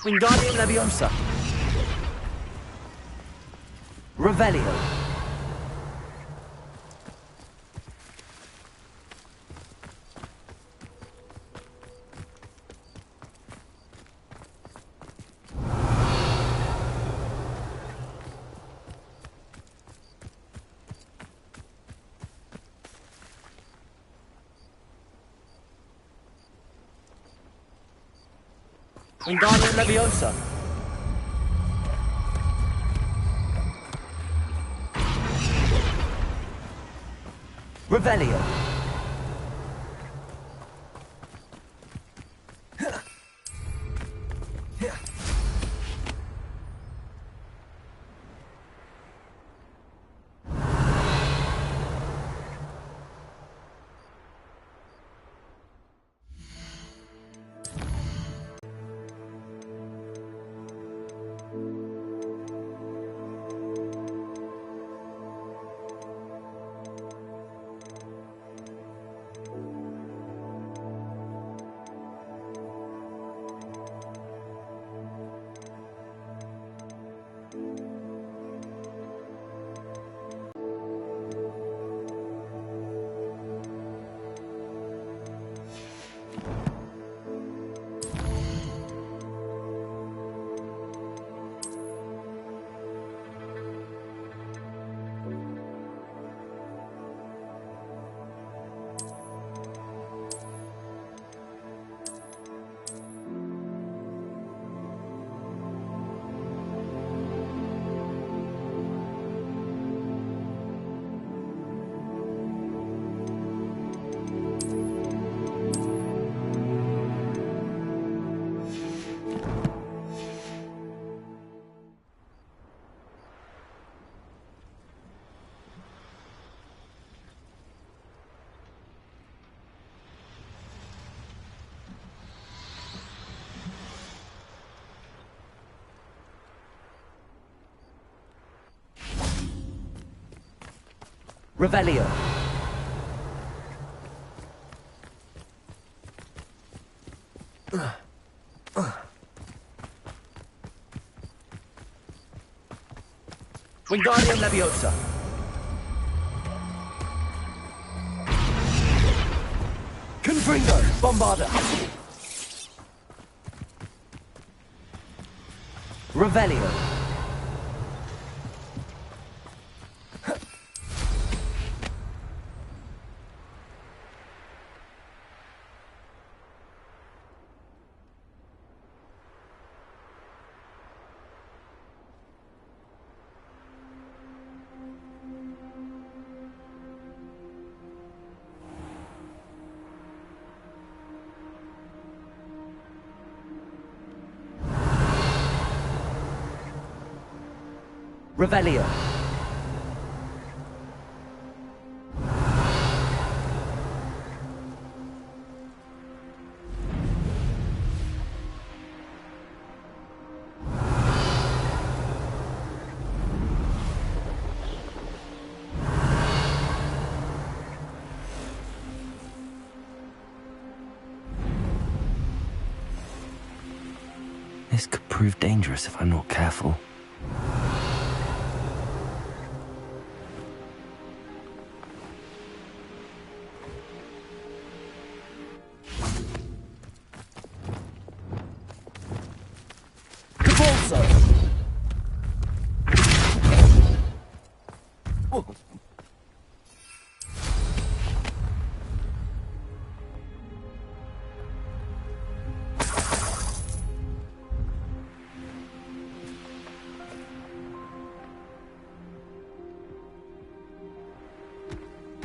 Wingardium Leviosa. Revelio. Wingardium Leviosa. Revelio. Revelio. Wingardium Leviosa. Confringo. Bombarda. Revelio. Revelio. This could prove dangerous if I'm not careful.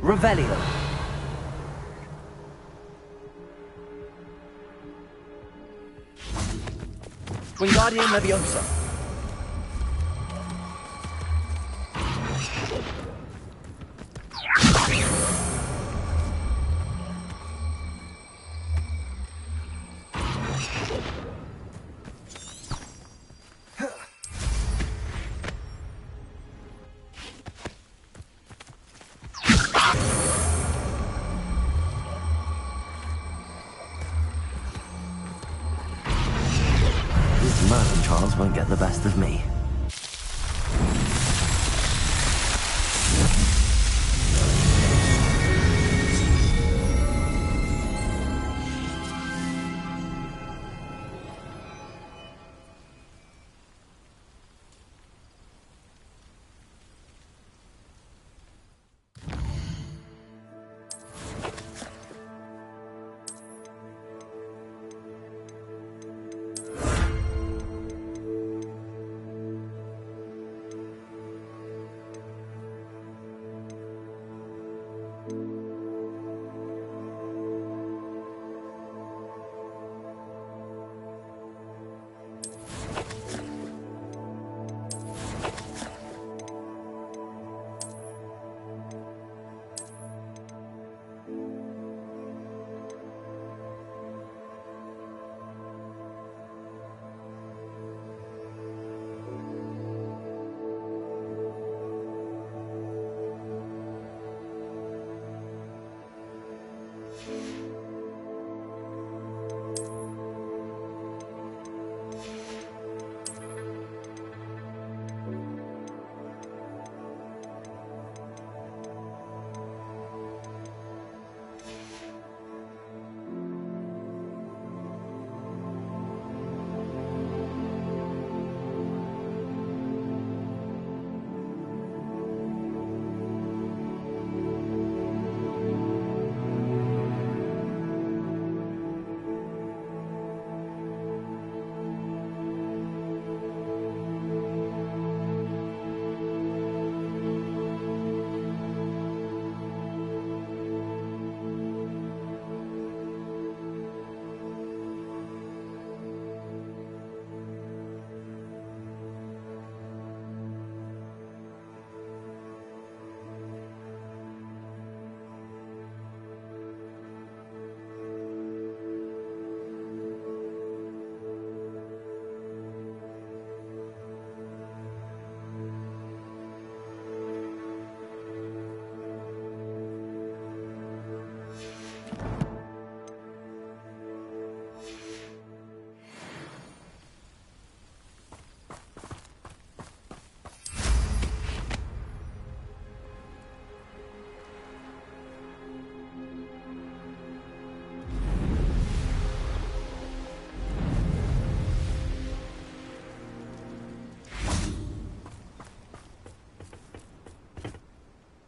Revelio. Wingardium Leviosa. get the best of me.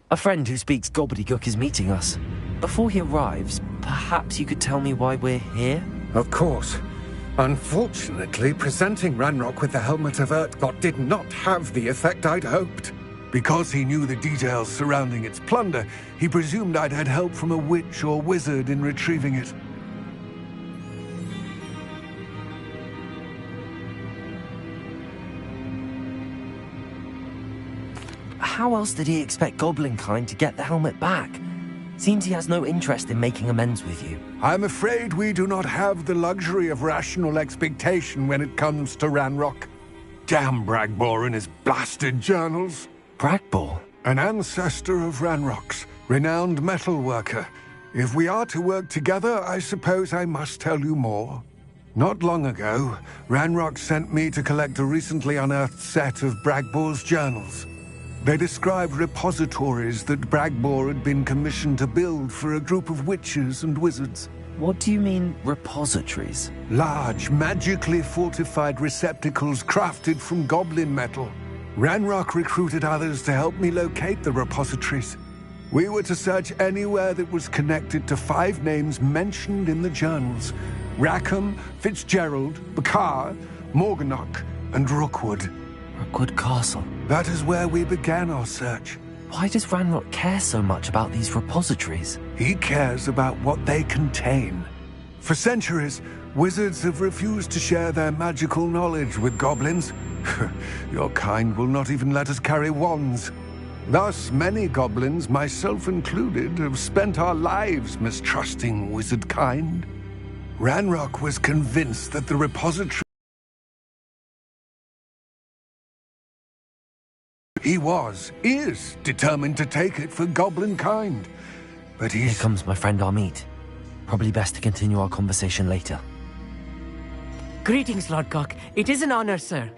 A friend who speaks gobbledygook is meeting us. Before he arrives, perhaps you could tell me why we're here? Of course. Unfortunately, presenting Ranrock with the Helmet of Urtkot did not have the effect I'd hoped. Because he knew the details surrounding its plunder, he presumed I'd had help from a witch or wizard in retrieving it. How else did he expect Goblinkind to get the helmet back? Seems he has no interest in making amends with you. I'm afraid we do not have the luxury of rational expectation when it comes to Ranrock. Damn Bragbor and his blasted journals. Bragbor? An ancestor of Ranrock's, renowned metal worker. If we are to work together, I suppose I must tell you more. Not long ago, Ranrock sent me to collect a recently unearthed set of Bragbor's journals. They described repositories that Bragbor had been commissioned to build for a group of witches and wizards. What do you mean, repositories? Large, magically fortified receptacles crafted from goblin metal. Ranrock recruited others to help me locate the repositories. We were to search anywhere that was connected to 5 names mentioned in the journals: Rackham, Fitzgerald, Bakar, Morganach, and Rookwood. Rookwood Castle. That is where we began our search. Why does Ranrock care so much about these repositories? He cares about what they contain. For centuries, wizards have refused to share their magical knowledge with goblins. Your kind will not even let us carry wands. Thus, many goblins, myself included, have spent our lives mistrusting wizard kind. Ranrock was convinced that the repository is determined to take it for goblin kind. But Here comes my friend Amit. Probably best to continue our conversation later. Greetings, Lord Cock. It is an honor, sir.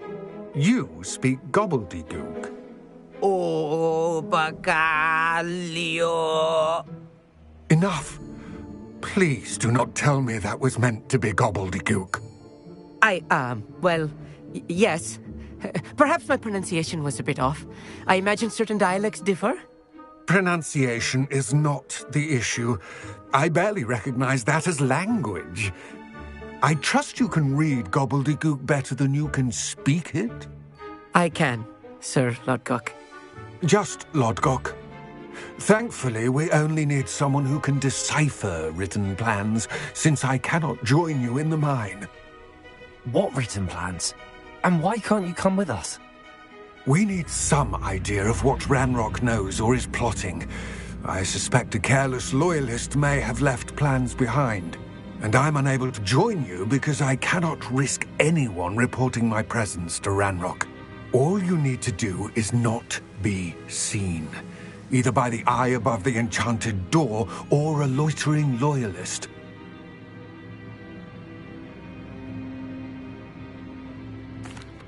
You speak gobbledygook. Oh, bagaglio. Enough. Please do not tell me that was meant to be gobbledygook. Well, yes. Perhaps my pronunciation was a bit off. I imagine certain dialects differ. Pronunciation is not the issue. I barely recognize that as language. I trust you can read gobbledygook better than you can speak it? I can, Sir Lodgok. Just Lodgok. Thankfully, we only need someone who can decipher written plans, since I cannot join you in the mine. What written plans? And why can't you come with us? We need some idea of what Ranrock knows or is plotting. I suspect a careless loyalist may have left plans behind. And I'm unable to join you because I cannot risk anyone reporting my presence to Ranrock. All you need to do is not be seen, either by the eye above the enchanted door or a loitering loyalist.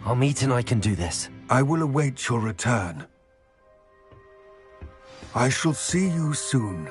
Armit and I can do this. I will await your return. I shall see you soon.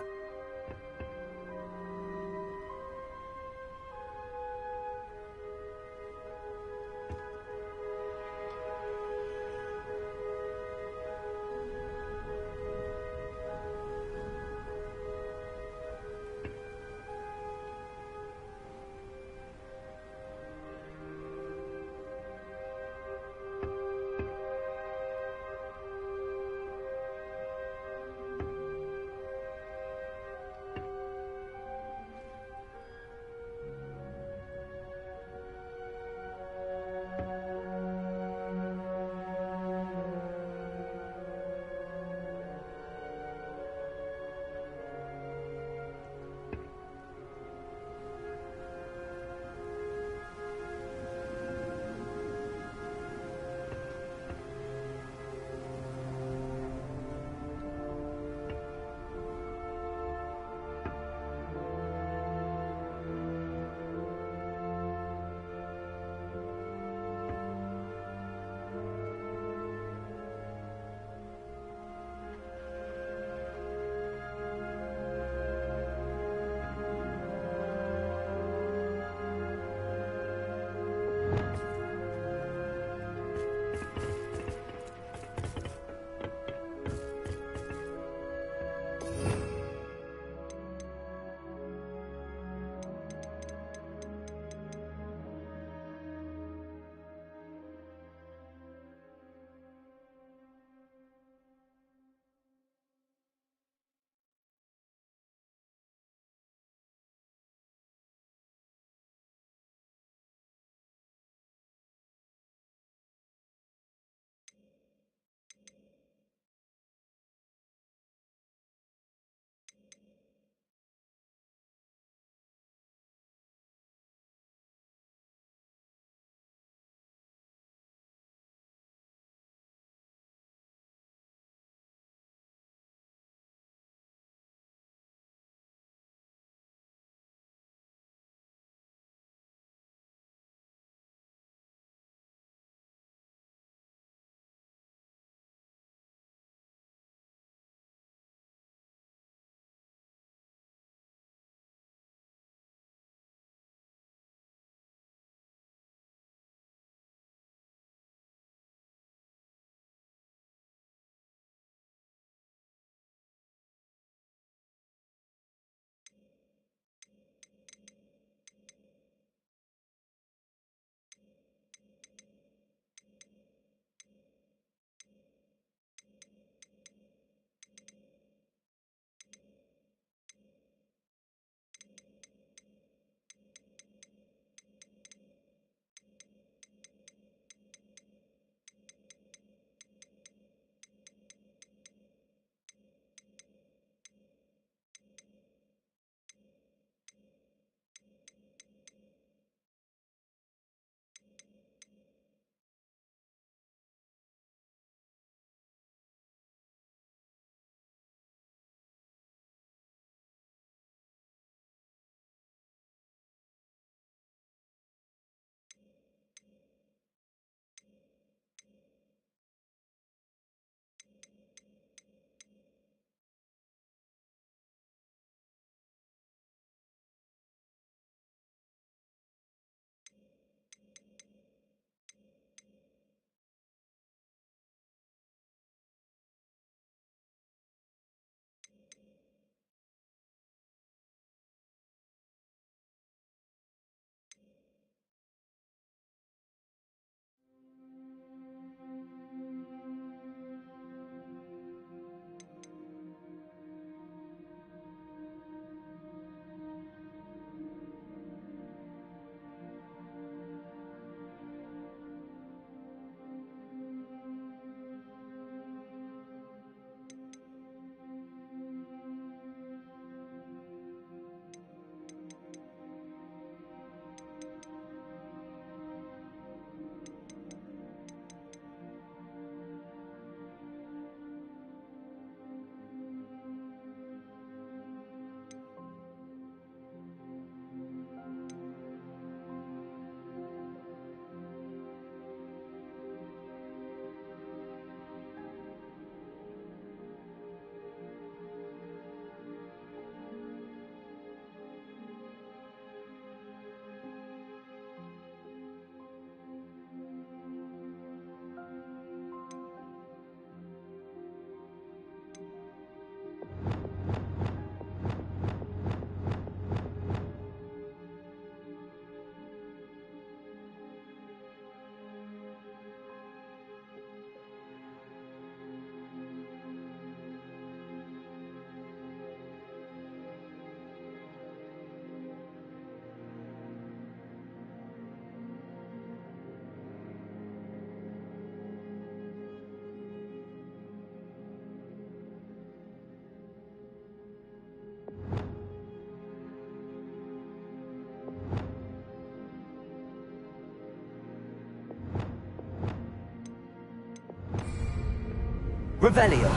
Revelio.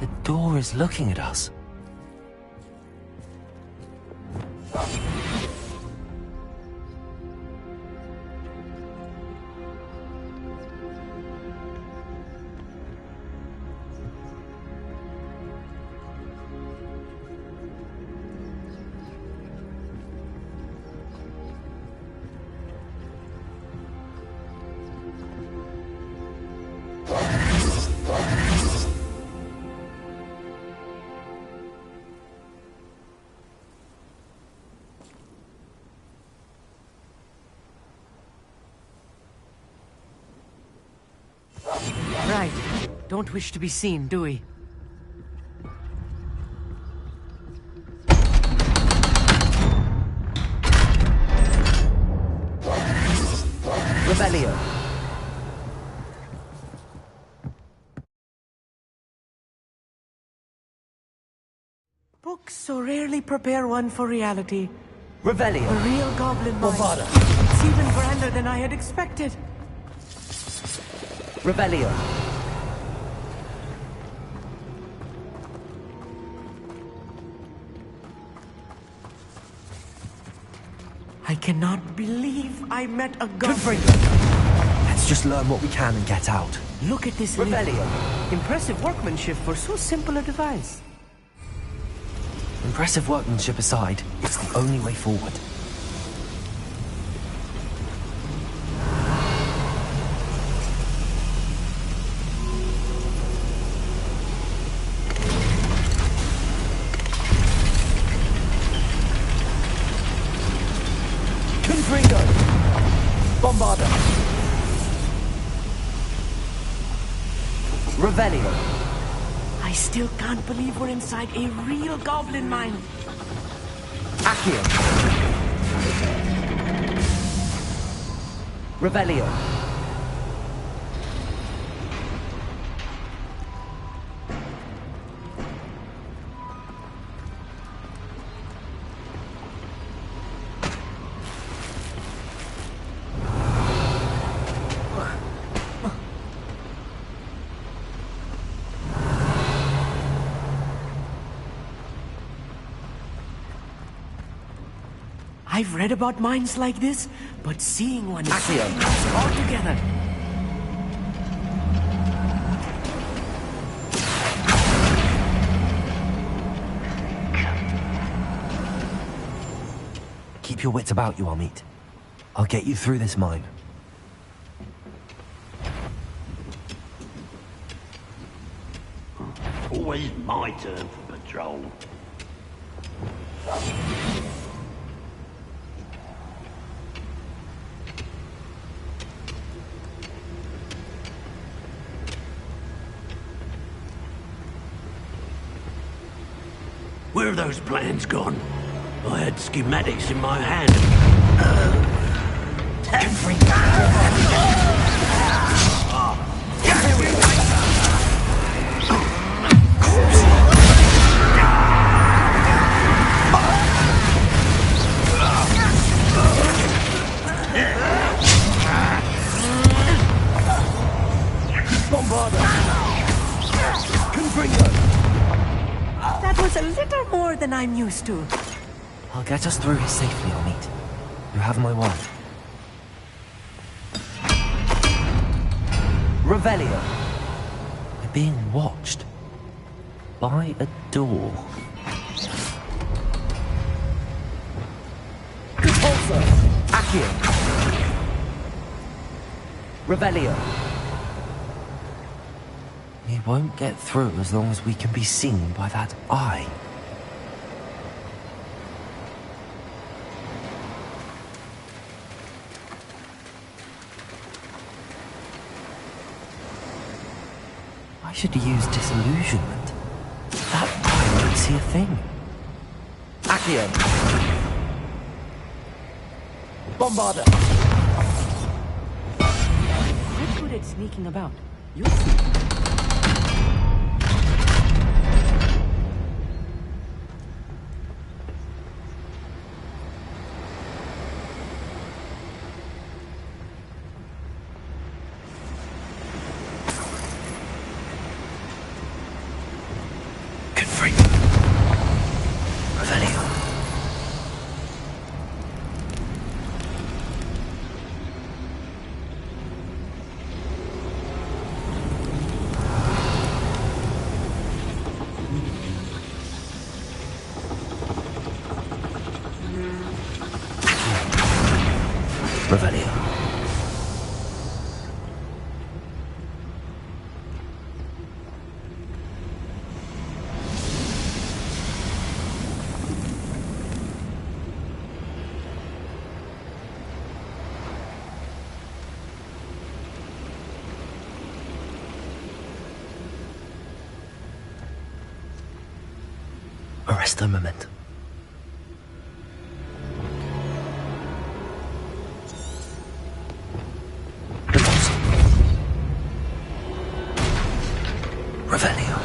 The door is looking at us. Right. Don't wish to be seen, do we? Revelio. Books so rarely prepare one for reality. Revelio. A real goblin mind. Bombarda. It's even grander than I had expected. Revelio. I cannot believe I met a goblin. Confringo. Let's just learn what we can and get out. Look at this lid. Revelio. Impressive workmanship for so simple a device. Impressive workmanship aside, it's the only way forward. Confringo. Bombarda. Revelio. I still can't believe we're inside a real goblin mine. Accio. Revelio. I've read about mines like this, but seeing one is Accio. something else altogether. Keep your wits about you, Amit. I'll get you through this mine. Always my turn for patrol. Where have those plans gone? I had schematics in my hand. Bombarda. Confringo. That was a little more than I'm used to. I'll get us through here safely, Amit. You have my word. Revelio. We're being watched. By a door. Repulsor. Accio. Revelio. We won't get through as long as we can be seen by that eye. I should use disillusionment. That eye won't see a thing. Accio. Bombarda. I'm good at sneaking about. You'll see. Revelio. Arresto momento. Repulso. Revelio.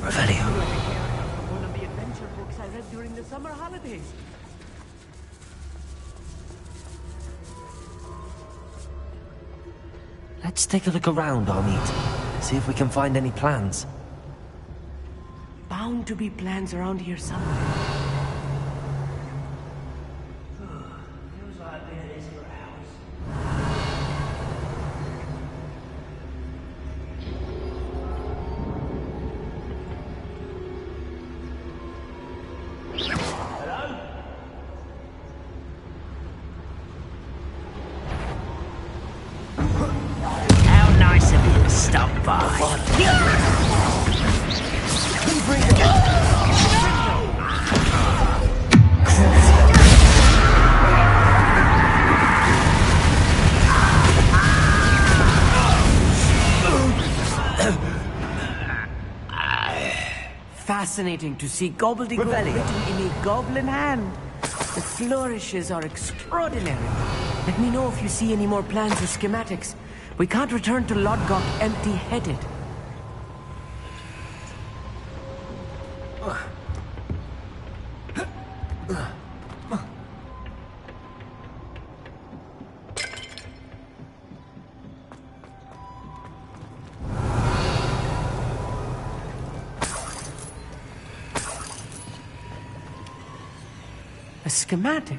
Revelio. One of the adventure books I read during the summer holidays. Let's take a look around, Armit. See if we can find any plans. Bound to be plans around here somewhere. How nice of you to stop by. Fascinating to see gobbledygook Revelio. written in a goblin hand. The flourishes are extraordinary. Let me know if you see any more plans or schematics. We can't return to Lodgok empty-headed. A schematic?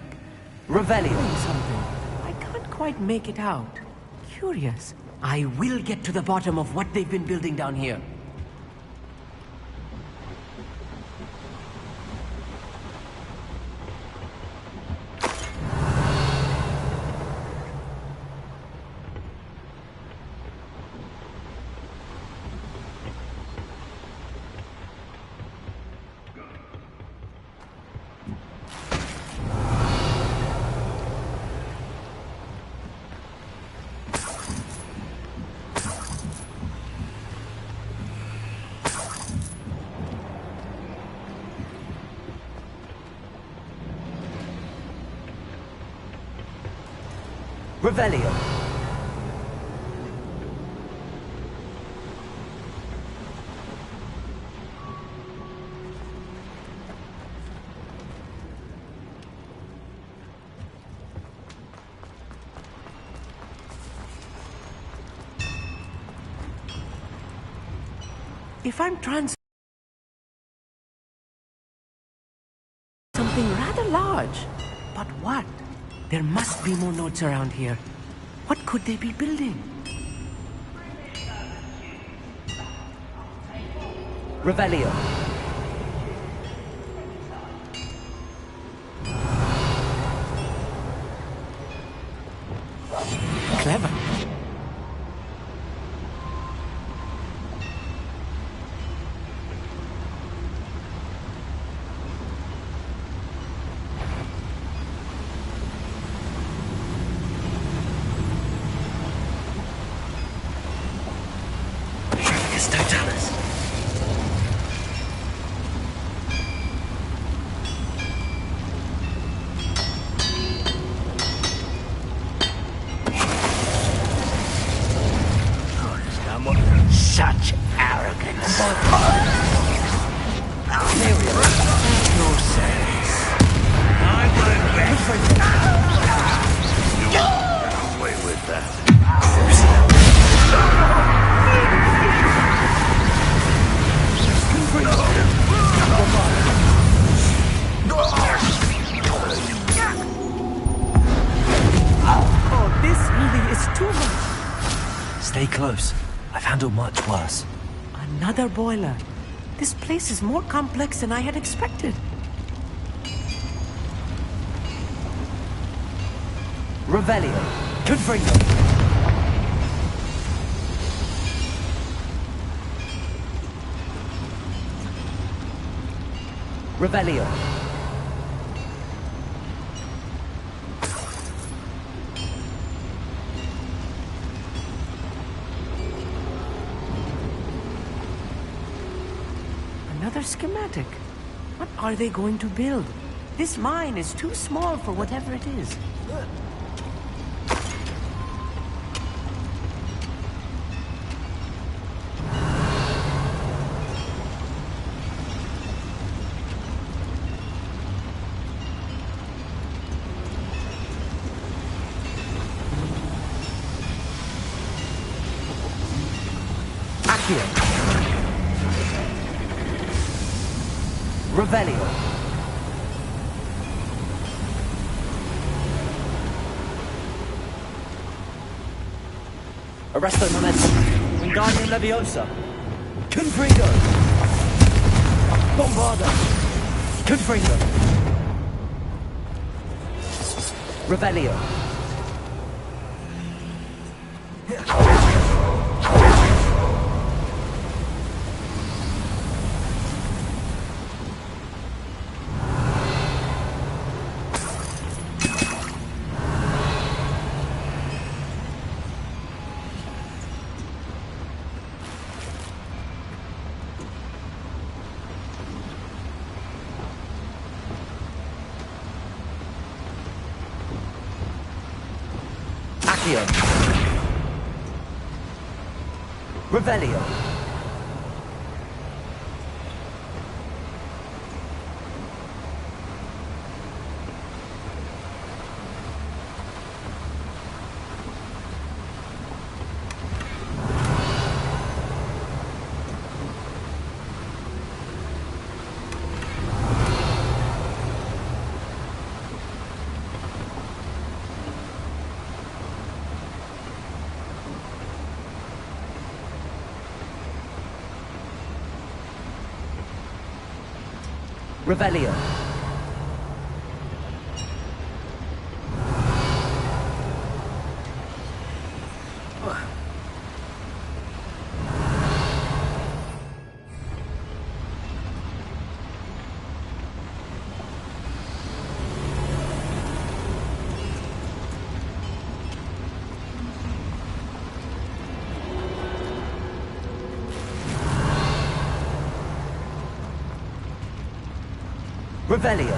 Revelio. Doing something. I can't quite make it out. Curious. I will get to the bottom of what they've been building down here. Revelio. If I'm something rather large. But what? There must be more notes around here. What could they be building? Revelio. Clever. Totalis. Such arrogance. Material. handle much worse. Another boiler. This place is more complex than I had expected. Revelio. Confringo! Revelio. Another schematic. What are they going to build? This mine is too small for whatever it is. Accio. Revelio. Arresto momentum. Wingardium Leviosa. Confringo! Bombarda. Confringo! Revelio. Accio. Revelio. Revelio. Revelio.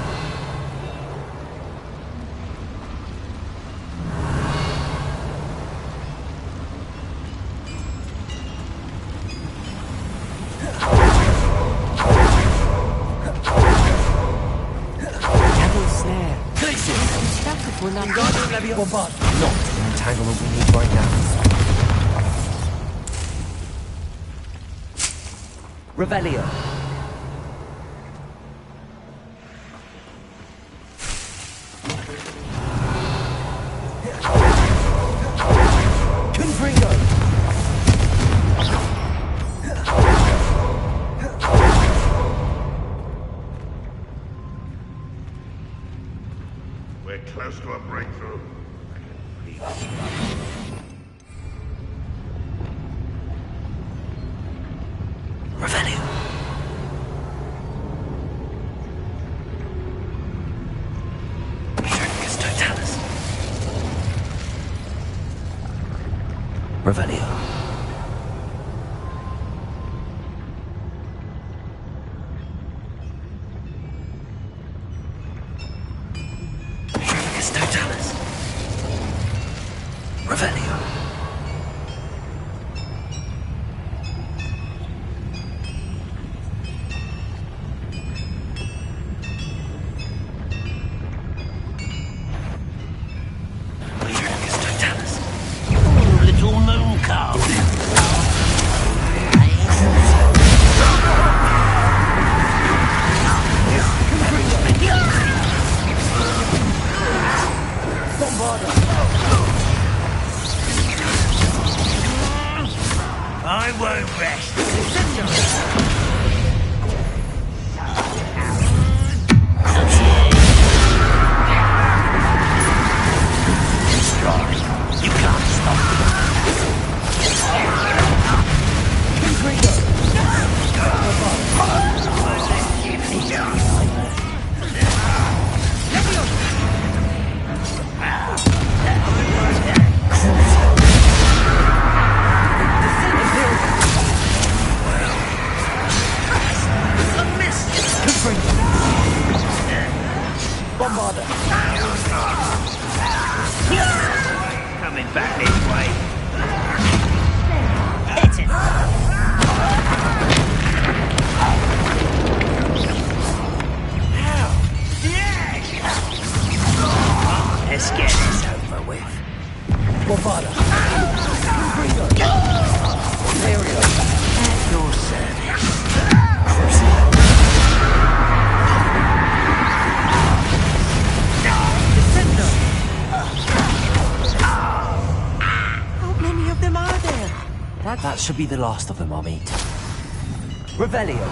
Devil's snare. Stuff if we're not Wingardium Leviosa. Bombard! Not the entanglement we need right now. Revelio. Confringo! We're close to a breakthrough. Revelio! Bombarda. Coming back this way. Hit it! Let's get this over with. Bombarda. Aerial. At your service. How many of them are there? That should be the last of them I'll meet. Revelio.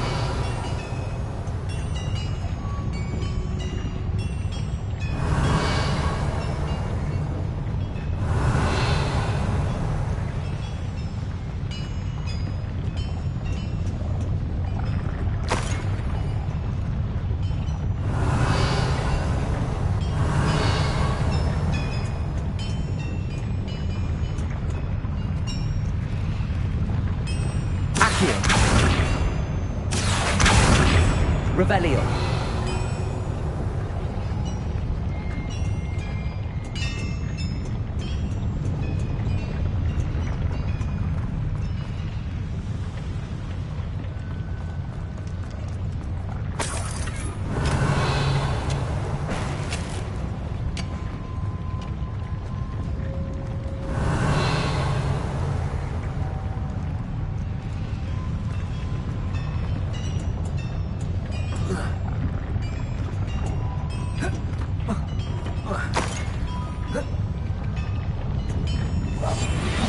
Revelio.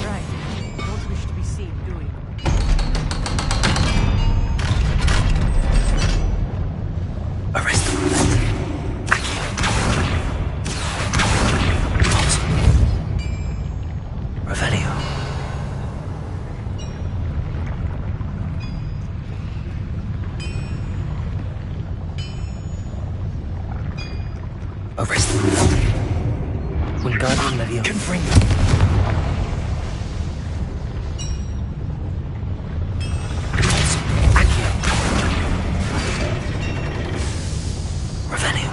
Right. Don't wish to be seen, do we? Arrest them. Accio. Revelio. Arrest them. Wingardium Leviosa. Confringo. Accio. Revelio.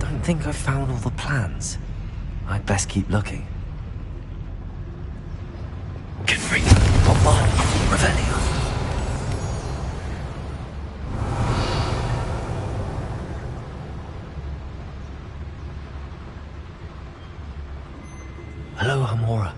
Don't think I've found all the plans. I'd best keep looking. Confringo. Bombarda. Revelio. Hello, Hamora.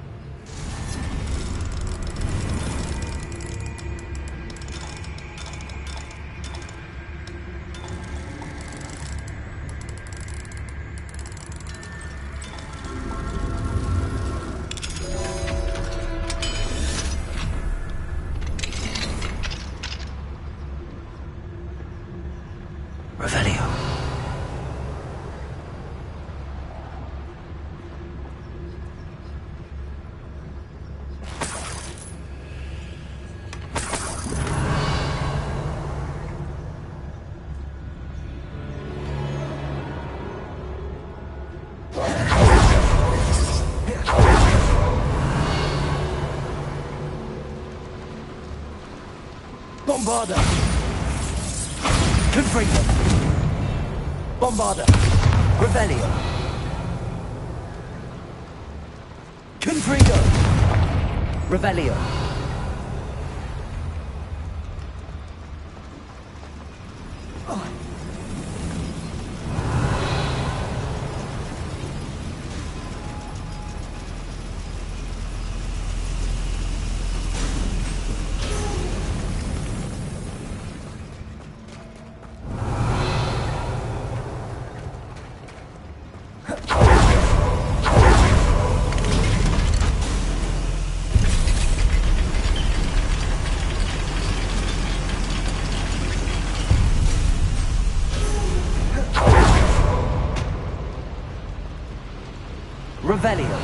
Revelio. Bombarda. Confringo. Bombarda. Revelio. Confringo. Revelio. Revelio.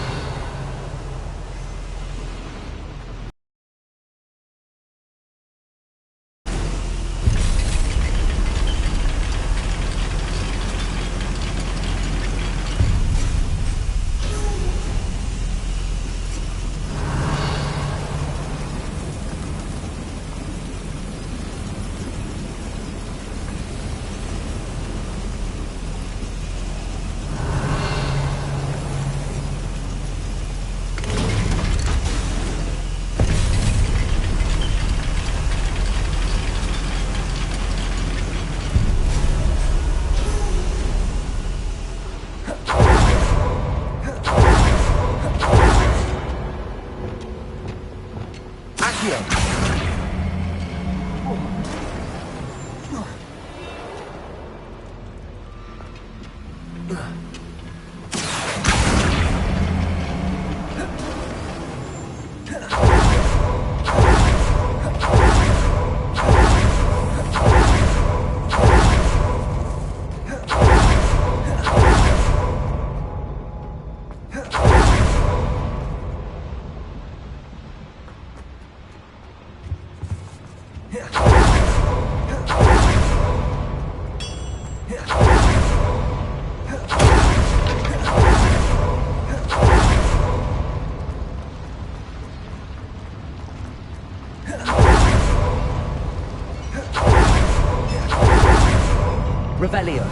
Revelio.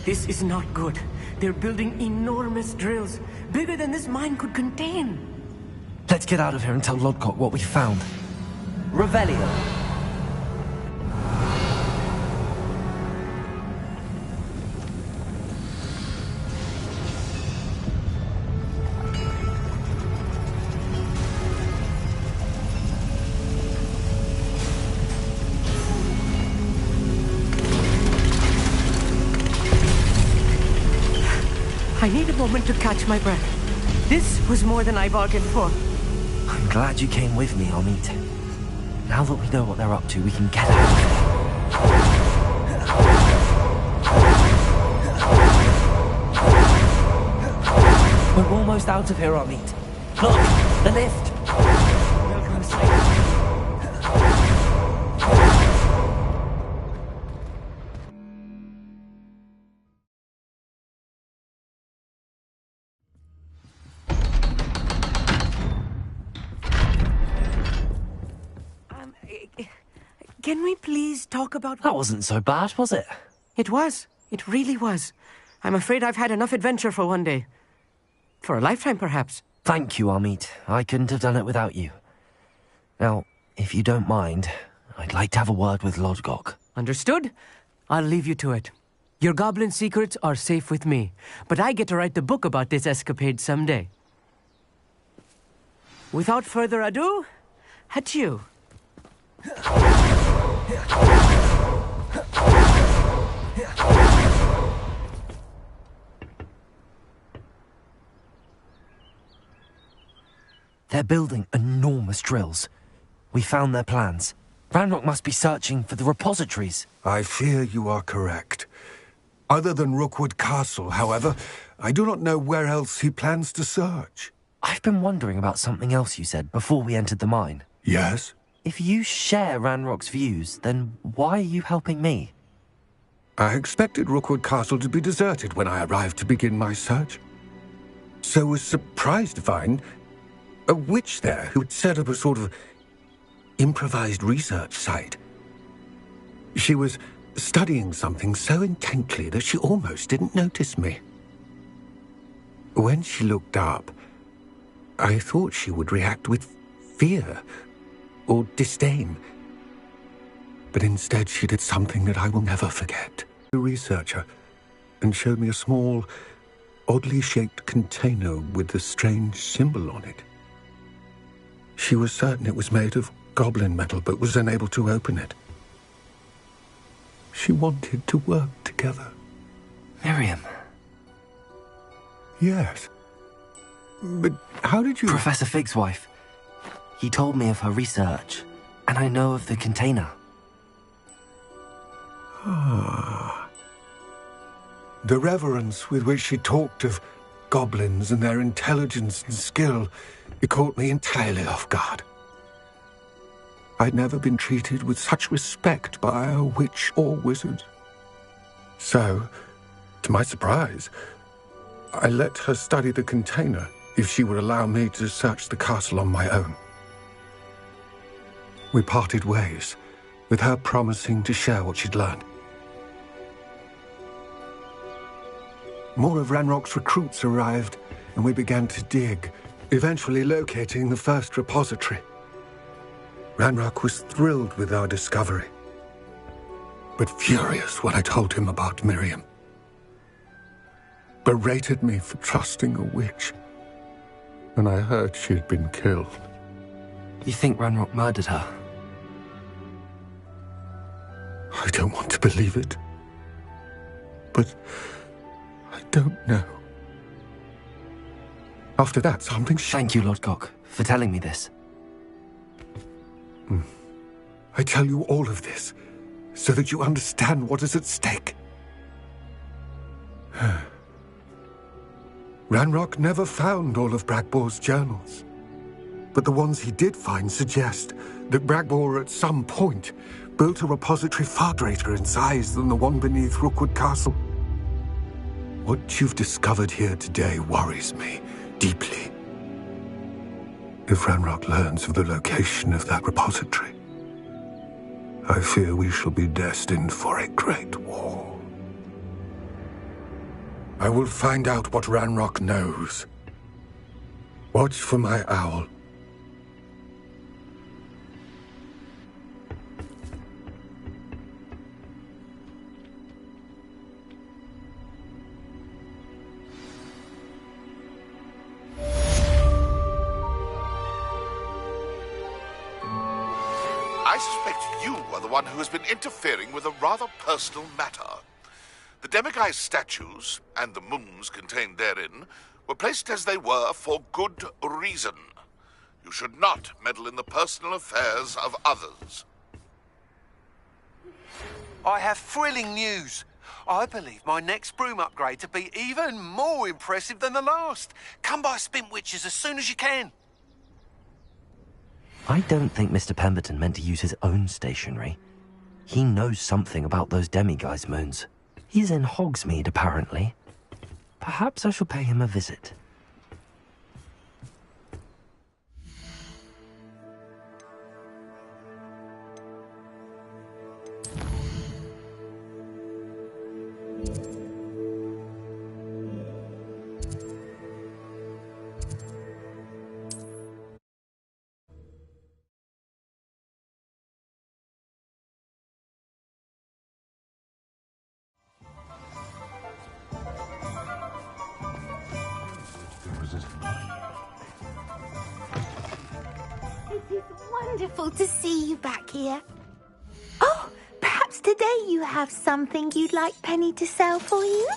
This is not good. They're building enormous drills, bigger than this mine could contain. Let's get out of here and tell Lodgok what we found. Revelio. I need a moment to catch my breath. This was more than I bargained for. I'm glad you came with me, Amit. Now that we know what they're up to, we can get out of here. We're almost out of here, Amit. Look, the lift. Welcome, Slade. Can we please talk about... That wasn't so bad, was it? It was. It really was. I'm afraid I've had enough adventure for one day. For a lifetime, perhaps. Thank you, Amit. I couldn't have done it without you. Now, if you don't mind, I'd like to have a word with Lodgok. Understood? I'll leave you to it. Your goblin secrets are safe with me, but I get to write the book about this escapade someday. Without further ado, adieu. They're building enormous drills. We found their plans. Ranrock must be searching for the repositories. I fear you are correct. Other than Rookwood Castle, however, I do not know where else he plans to search. I've been wondering about something else you said before we entered the mine. Yes? If you share Ranrock's views, then why are you helping me? I expected Rookwood Castle to be deserted when I arrived to begin my search. So was surprised to find a witch there who had set up a sort of improvised research site. She was studying something so intently that she almost didn't notice me. When she looked up, I thought she would react with fear or disdain. But instead she did something that I will never forget. The researcher, and showed me a small, oddly shaped container with a strange symbol on it. She was certain it was made of goblin metal, but was unable to open it. She wanted to work together. Miriam. Yes. But how did you... Professor Fig's wife. He told me of her research, and I know of the container. Ah. The reverence with which she talked of goblins and their intelligence and skill, it caught me entirely off guard. I'd never been treated with such respect by a witch or wizard. So, to my surprise, I let her study the container if she would allow me to search the castle on my own. We parted ways, with her promising to share what she'd learned. More of Ranrock's recruits arrived, and we began to dig, eventually locating the first repository. Ranrock was thrilled with our discovery, but furious when I told him about Miriam. Berated me for trusting a witch when I heard she had been killed. You think Ranrock murdered her? I don't want to believe it, but I don't know. After that, something Thank you, Lodgok, for telling me this. I tell you all of this so that you understand what is at stake. Ranrock never found all of Bragbor's journals, but the ones he did find suggest that Bragbor at some point built a repository far greater in size than the one beneath Rookwood Castle. What you've discovered here today worries me deeply. If Ranrock learns of the location of that repository, I fear we shall be destined for a great war. I will find out what Ranrock knows. Watch for my owl. I suspect you are the one who has been interfering with a rather personal matter. The Demiguy's statues, and the moons contained therein, were placed as they were for good reason. You should not meddle in the personal affairs of others. I have thrilling news. I believe my next broom upgrade to be even more impressive than the last. Come by Spintwitches as soon as you can. I don't think Mr. Pemberton meant to use his own stationery. He knows something about those demiguise moons. He's in Hogsmeade, apparently. Perhaps I shall pay him a visit. It is wonderful to see you back here. Oh, perhaps today you have something you'd like Penny to sell for you?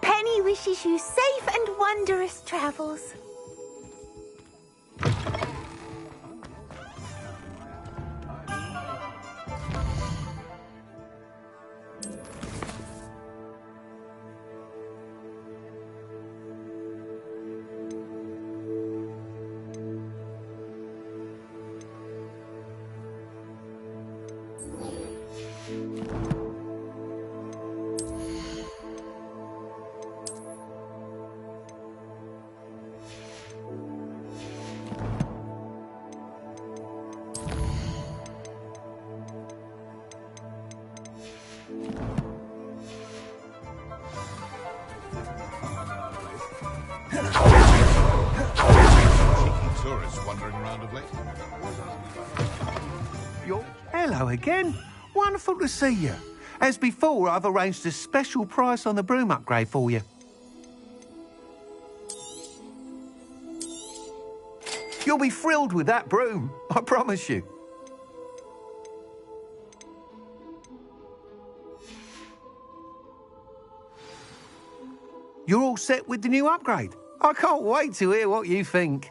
Penny wishes you safe and wondrous travels. Cheeky tourists wandering around of late. Hello again. Wonderful to see you. As before, I've arranged a special price on the broom upgrade for you. You'll be thrilled with that broom, I promise you. You're all set with the new upgrade. I can't wait to hear what you think.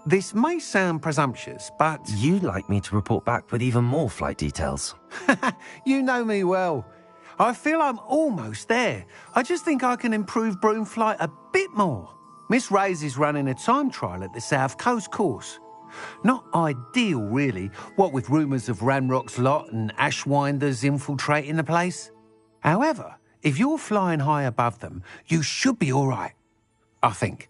This may sound presumptuous, but... You'd like me to report back with even more flight details. You know me well. I feel I'm almost there. I just think I can improve broom flight a bit more. Miss Ray's is running a time trial at the South Coast course. Not ideal, really, what with rumours of Ranrock's lot and Ashwinders infiltrating the place. However, if you're flying high above them, you should be all right, I think.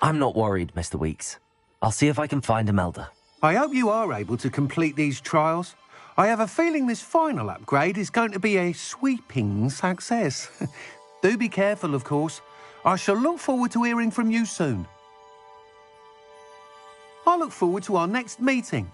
I'm not worried, Mr. Weeks. I'll see if I can find Imelda. I hope you are able to complete these trials. I have a feeling this final upgrade is going to be a sweeping success. Do be careful, of course. I shall look forward to hearing from you soon. I look forward to our next meeting.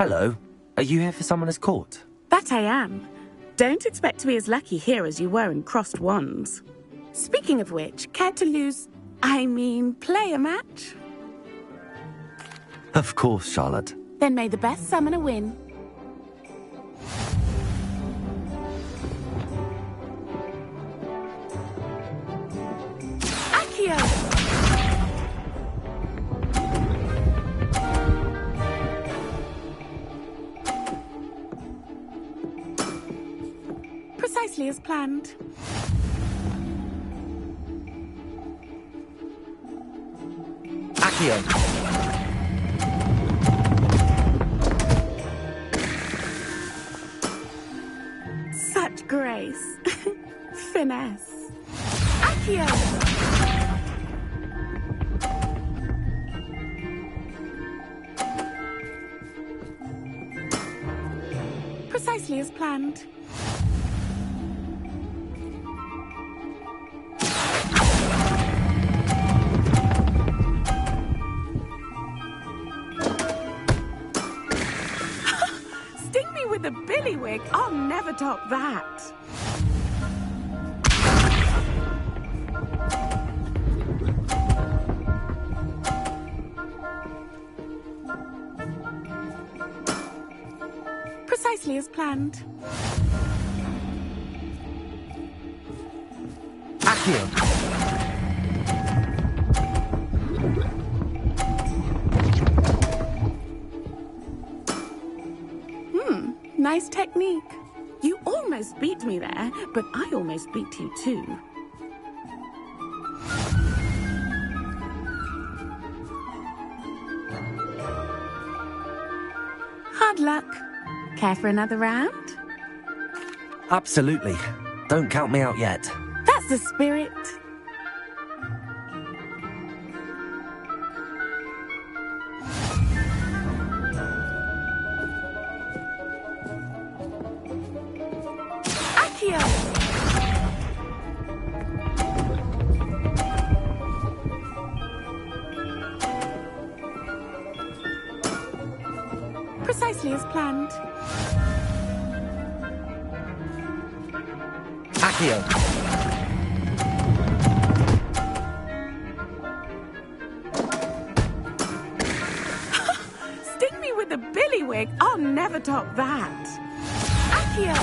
Hello. Are you here for Summoner's Court? That I am. Don't expect to be as lucky here as you were in Crossed Wands. Speaking of which, care to play a match? Of course, Charlotte. Then may the best summoner win. Accio! Precisely as planned. Accio! Such grace. Finesse. Accio! Precisely as planned. Sting me with a billywig. I'll never top that. Precisely as planned. Accio! Nice technique. You almost beat me there, but I almost beat you too. Hard luck. Care for another round? Absolutely. Don't count me out yet. That's the spirit. Precisely as planned. Accio! Sting me with a billywig. I'll never top that. Accio!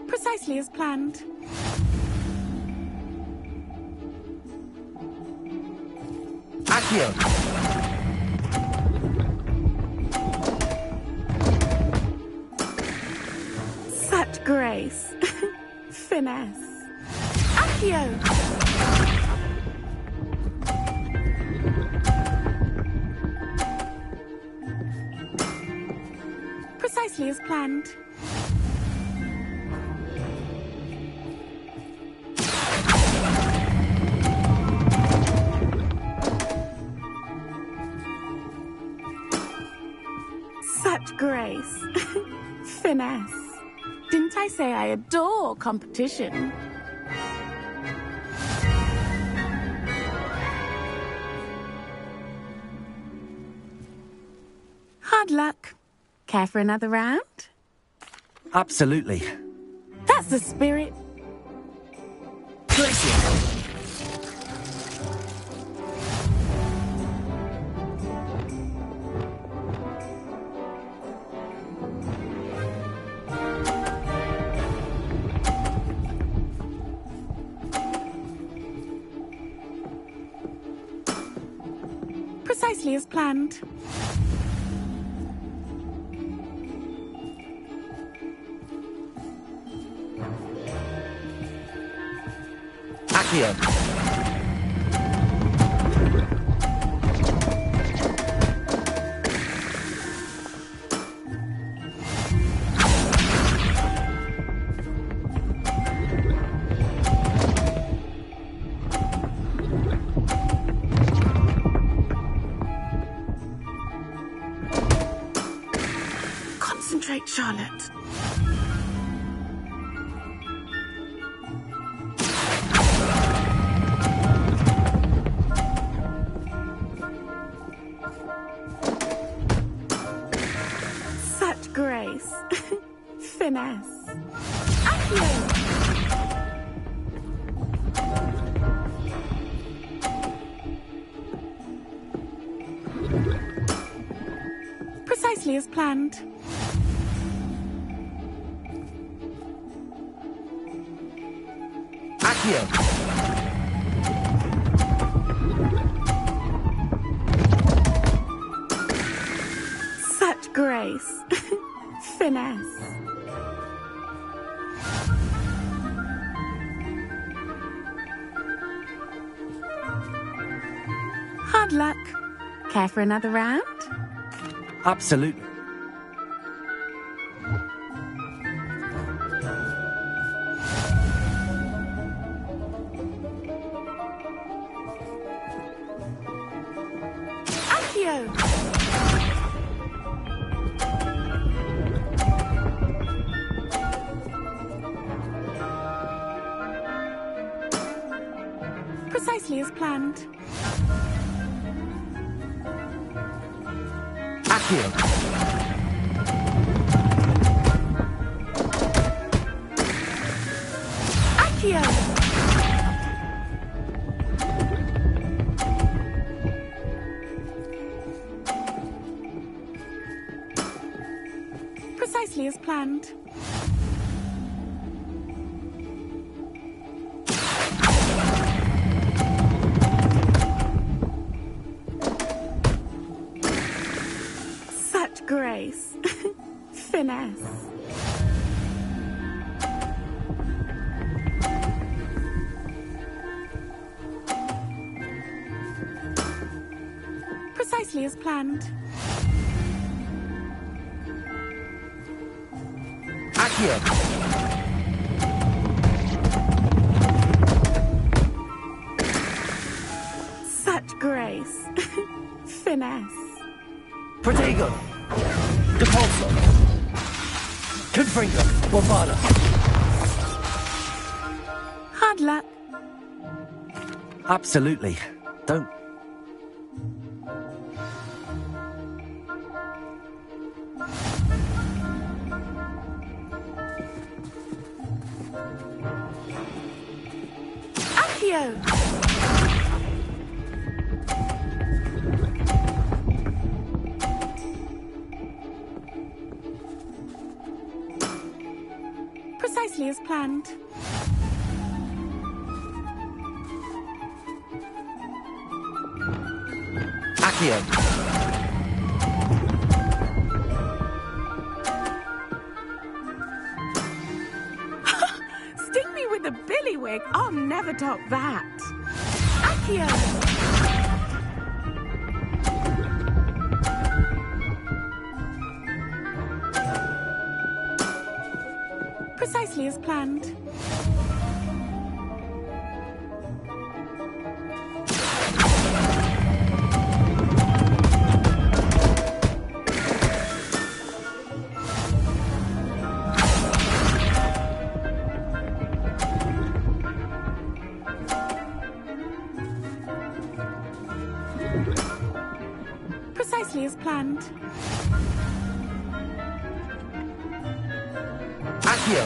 Precisely as planned. Accio! Such grace. Finesse. Accio! Precisely as planned. Finesse. Didn't I say I adore competition? Hard luck. Care for another round? Absolutely. That's the spirit. Precisely as planned. Accio. Concentrate, Charlotte. Such grace. Finesse. Accio. Precisely as planned. Accio. Such grace. Finesse. Hard luck. Care for another round? Absolutely. Accio. Precisely as planned. Accio. Accio. Precisely as planned. Such grace. Finesse. Precisely as planned. Accio. Such grace. Finesse. Protego. Depulso. Confringo. Bombarda. Hard luck. Absolutely. Don't... Accio. Precisely as planned. Accio. Sting me with a billywig. I'll never top that. Accio. Precisely as planned. Precisely as planned. Accio.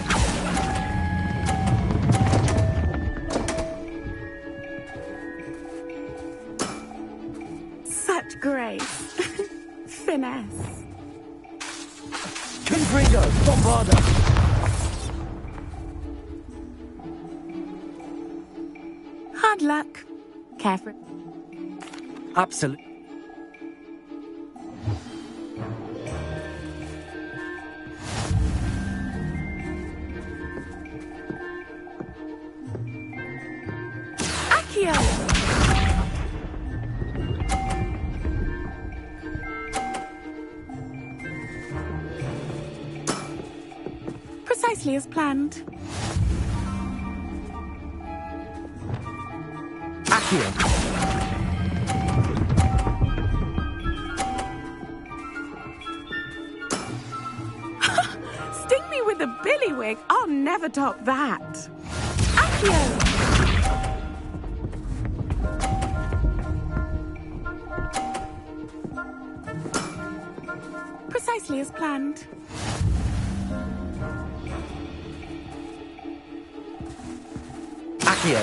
Such grace. Finesse. Confringo. Bombarda. Hard luck. Careful. Absolute. Accio. Precisely as planned. Accio. Sting me with a billywig. I'll never top that. Accio. Precisely as planned. Accio.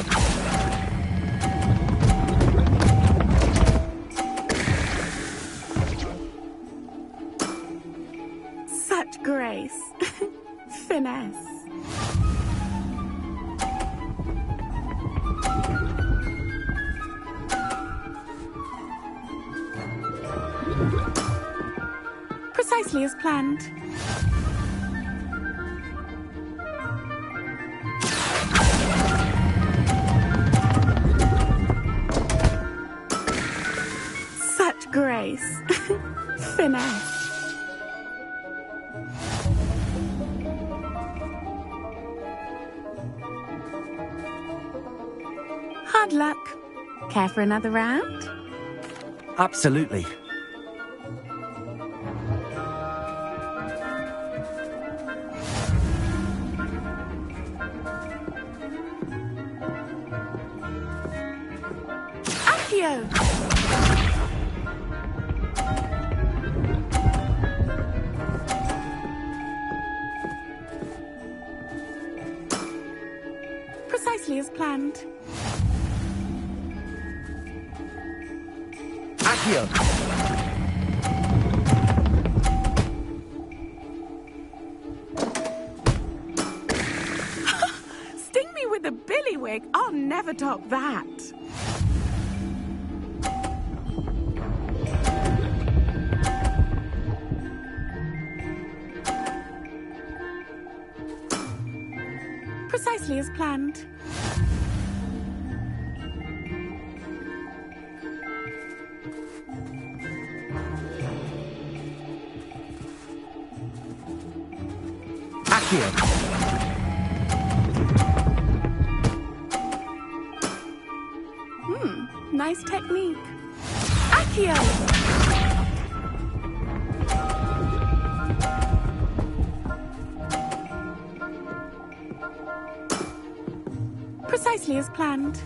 Such grace. Finesse. Precisely as planned. Such grace. Finesse. Hard luck. Care for another round? Absolutely. Accio. Precisely as planned. Accio. Sting me with a billywig. I'll never top that. Precisely as planned. Accio. Nice technique. Accio. Precisely as planned.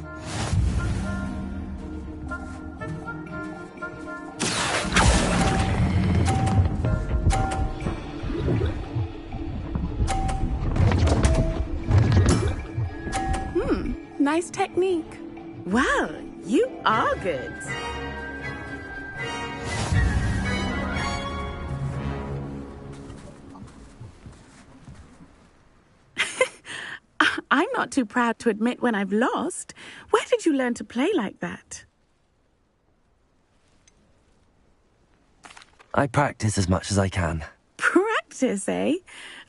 Nice technique. Well, you are good. I'm not too proud to admit when I've lost. Where did you learn to play like that? I practice as much as I can. Practice, eh?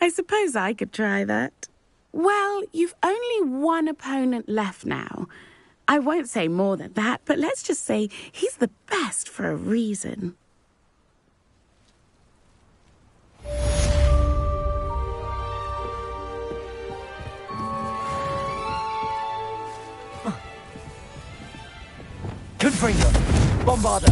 I suppose I could try that. Well, you've only one opponent left now. I won't say more than that, but let's just say he's the best for a reason. Confringo. Bombarda.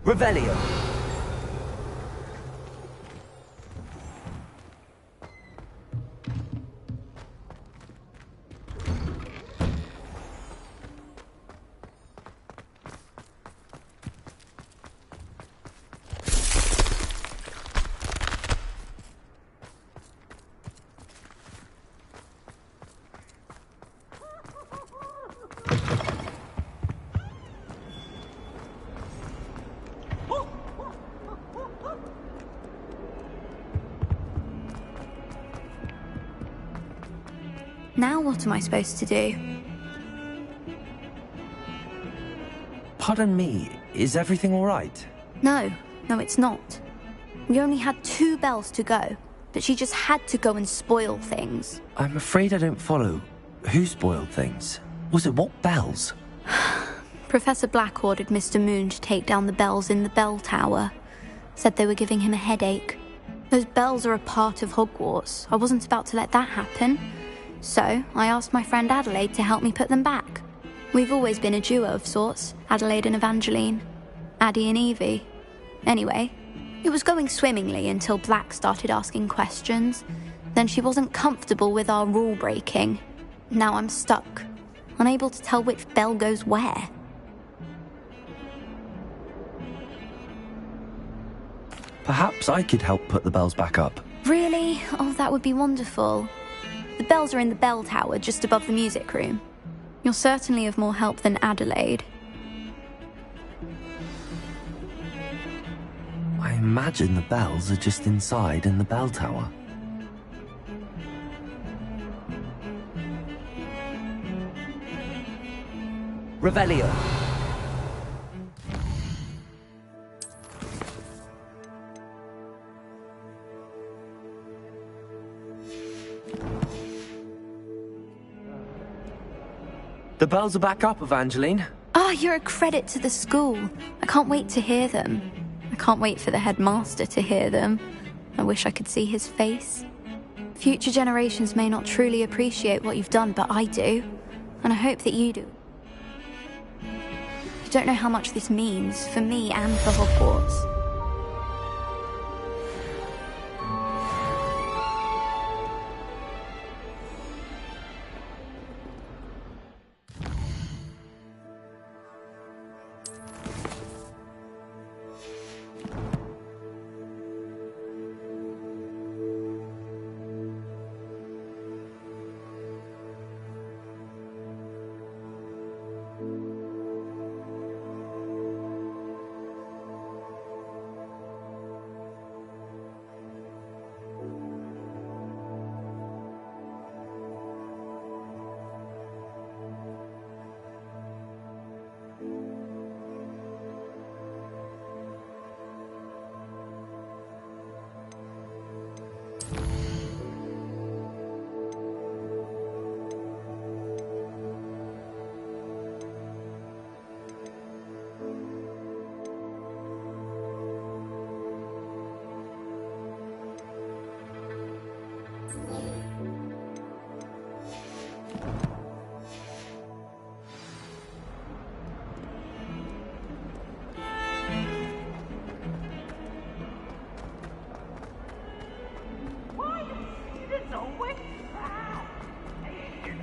Revelio. Now what am I supposed to do? Pardon me, is everything all right? No, it's not. We only had 2 bells to go, but she just had to go and spoil things. I'm afraid I don't follow. Who spoiled things? Was it what bells? Professor Black ordered Mr. Moon to take down the bells in the bell tower. Said they were giving him a headache. Those bells are a part of Hogwarts. I wasn't about to let that happen. So, I asked my friend Adelaide to help me put them back. We've always been a duo of sorts, Adelaide and Evangeline. Addie and Evie. Anyway, it was going swimmingly until Black started asking questions. Then she wasn't comfortable with our rule breaking. Now I'm stuck, unable to tell which bell goes where. Perhaps I could help put the bells back up. Really? Oh, that would be wonderful. The bells are in the bell tower just above the music room. You're certainly of more help than Adelaide. I imagine the bells are just inside in the bell tower. Revelio. The bells are back up, Evangeline. Ah, you're a credit to the school. I can't wait to hear them. I can't wait for the headmaster to hear them. I wish I could see his face. Future generations may not truly appreciate what you've done, but I do. And I hope that you do. You don't know how much this means for me and for Hogwarts.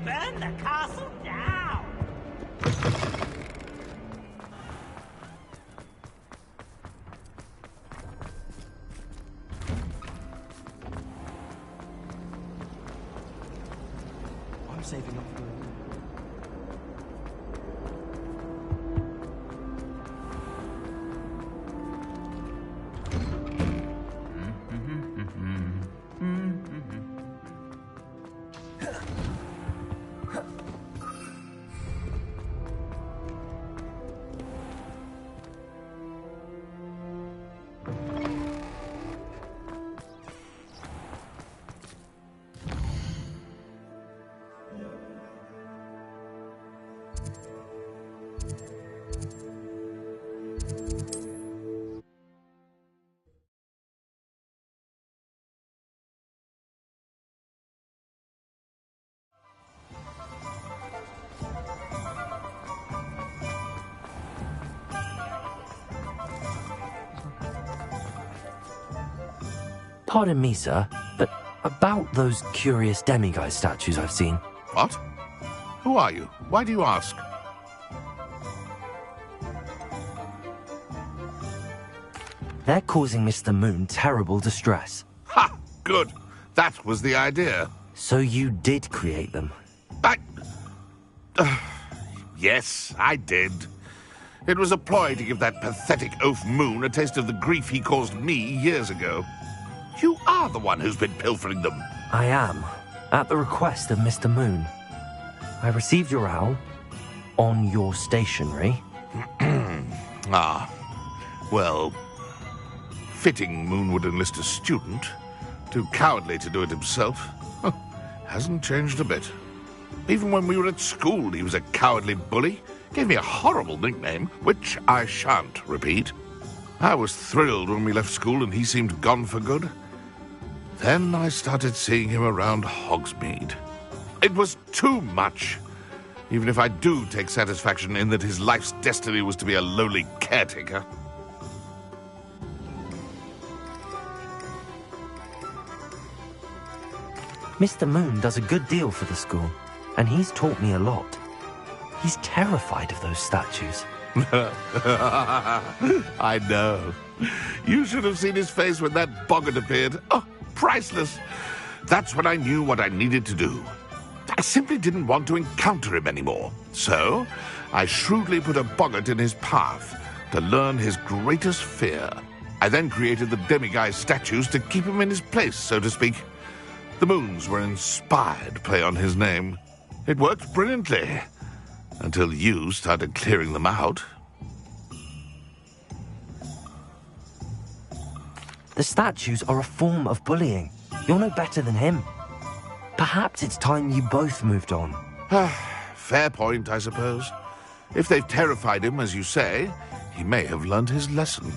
Burn the castle down! I'm saving up for it. Pardon me, sir, but about those curious demiguise statues I've seen. What? Who are you? Why do you ask? They're causing Mr. Moon terrible distress. Ha! Good. That was the idea. So you did create them? Yes, I did. It was a ploy to give that pathetic oaf Moon a taste of the grief he caused me years ago. You are the one who's been pilfering them. I am, at the request of Mr. Moon. I received your owl on your stationery. Ah, well, fitting Moon would enlist a student. Too cowardly to do it himself. Hasn't changed a bit. Even when we were at school, he was a cowardly bully. Gave me a horrible nickname, which I shan't repeat. I was thrilled when we left school and he seemed gone for good. Then I started seeing him around Hogsmeade. It was too much. Even if I do take satisfaction in that his life's destiny was to be a lowly caretaker. Mr. Moon does a good deal for the school, and he's taught me a lot. He's terrified of those statues. I know. You should have seen his face when that boggart appeared. Oh, priceless. That's when I knew what I needed to do. I simply didn't want to encounter him anymore. So, I shrewdly put a boggart in his path to learn his greatest fear. I then created the demiguise statues to keep him in his place, so to speak. The moons were inspired play on his name. It worked brilliantly. Until you started clearing them out. The statues are a form of bullying. You're no better than him. Perhaps it's time you both moved on. Fair point, I suppose. If they've terrified him, as you say, he may have learned his lesson.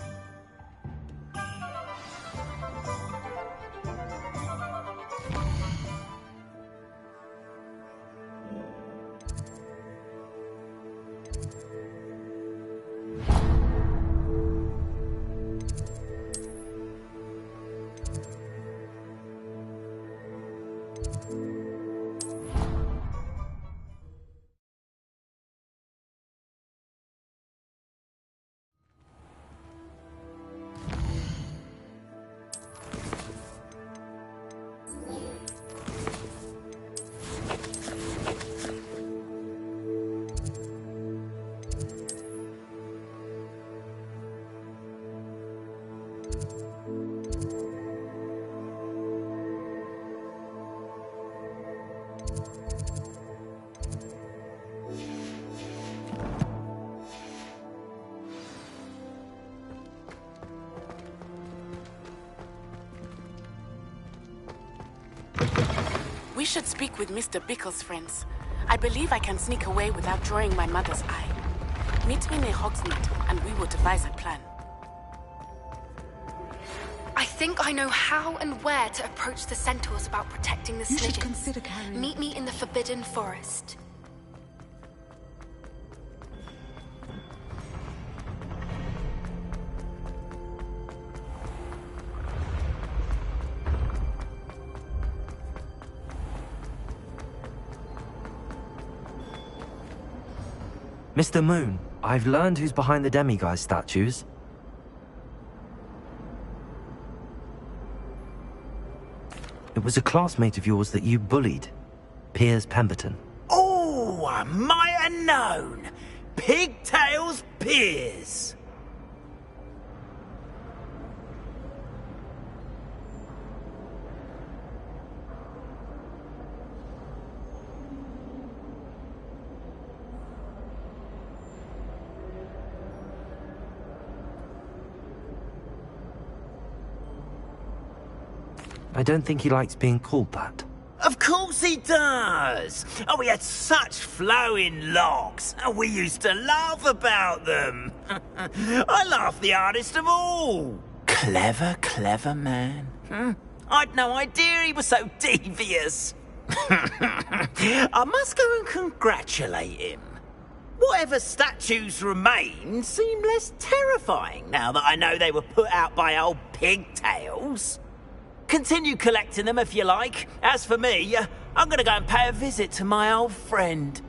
We should speak with Mr. Bickle's friends. I believe I can sneak away without drawing my mother's eye. Meet me near Hogsmeade, and we will devise a plan. I think I know how and where to approach the centaurs about protecting the You should Snidgets. consider carrying... Meet me in the Forbidden Forest. Mr. Moon, I've learned who's behind the demiguise statues. It was a classmate of yours that you bullied, Piers Pemberton. Oh, I might have known. Pigtails Piers. I don't think he likes being called that. Of course he does. Oh, we had such flowing locks. And we used to laugh about them. I laughed the hardest of all. Clever, clever man. I'd no idea he was so devious. I must go and congratulate him. Whatever statues remain seem less terrifying now that I know they were put out by old pigtails. Continue collecting them if you like. As for me, I'm gonna go and pay a visit to my old friend.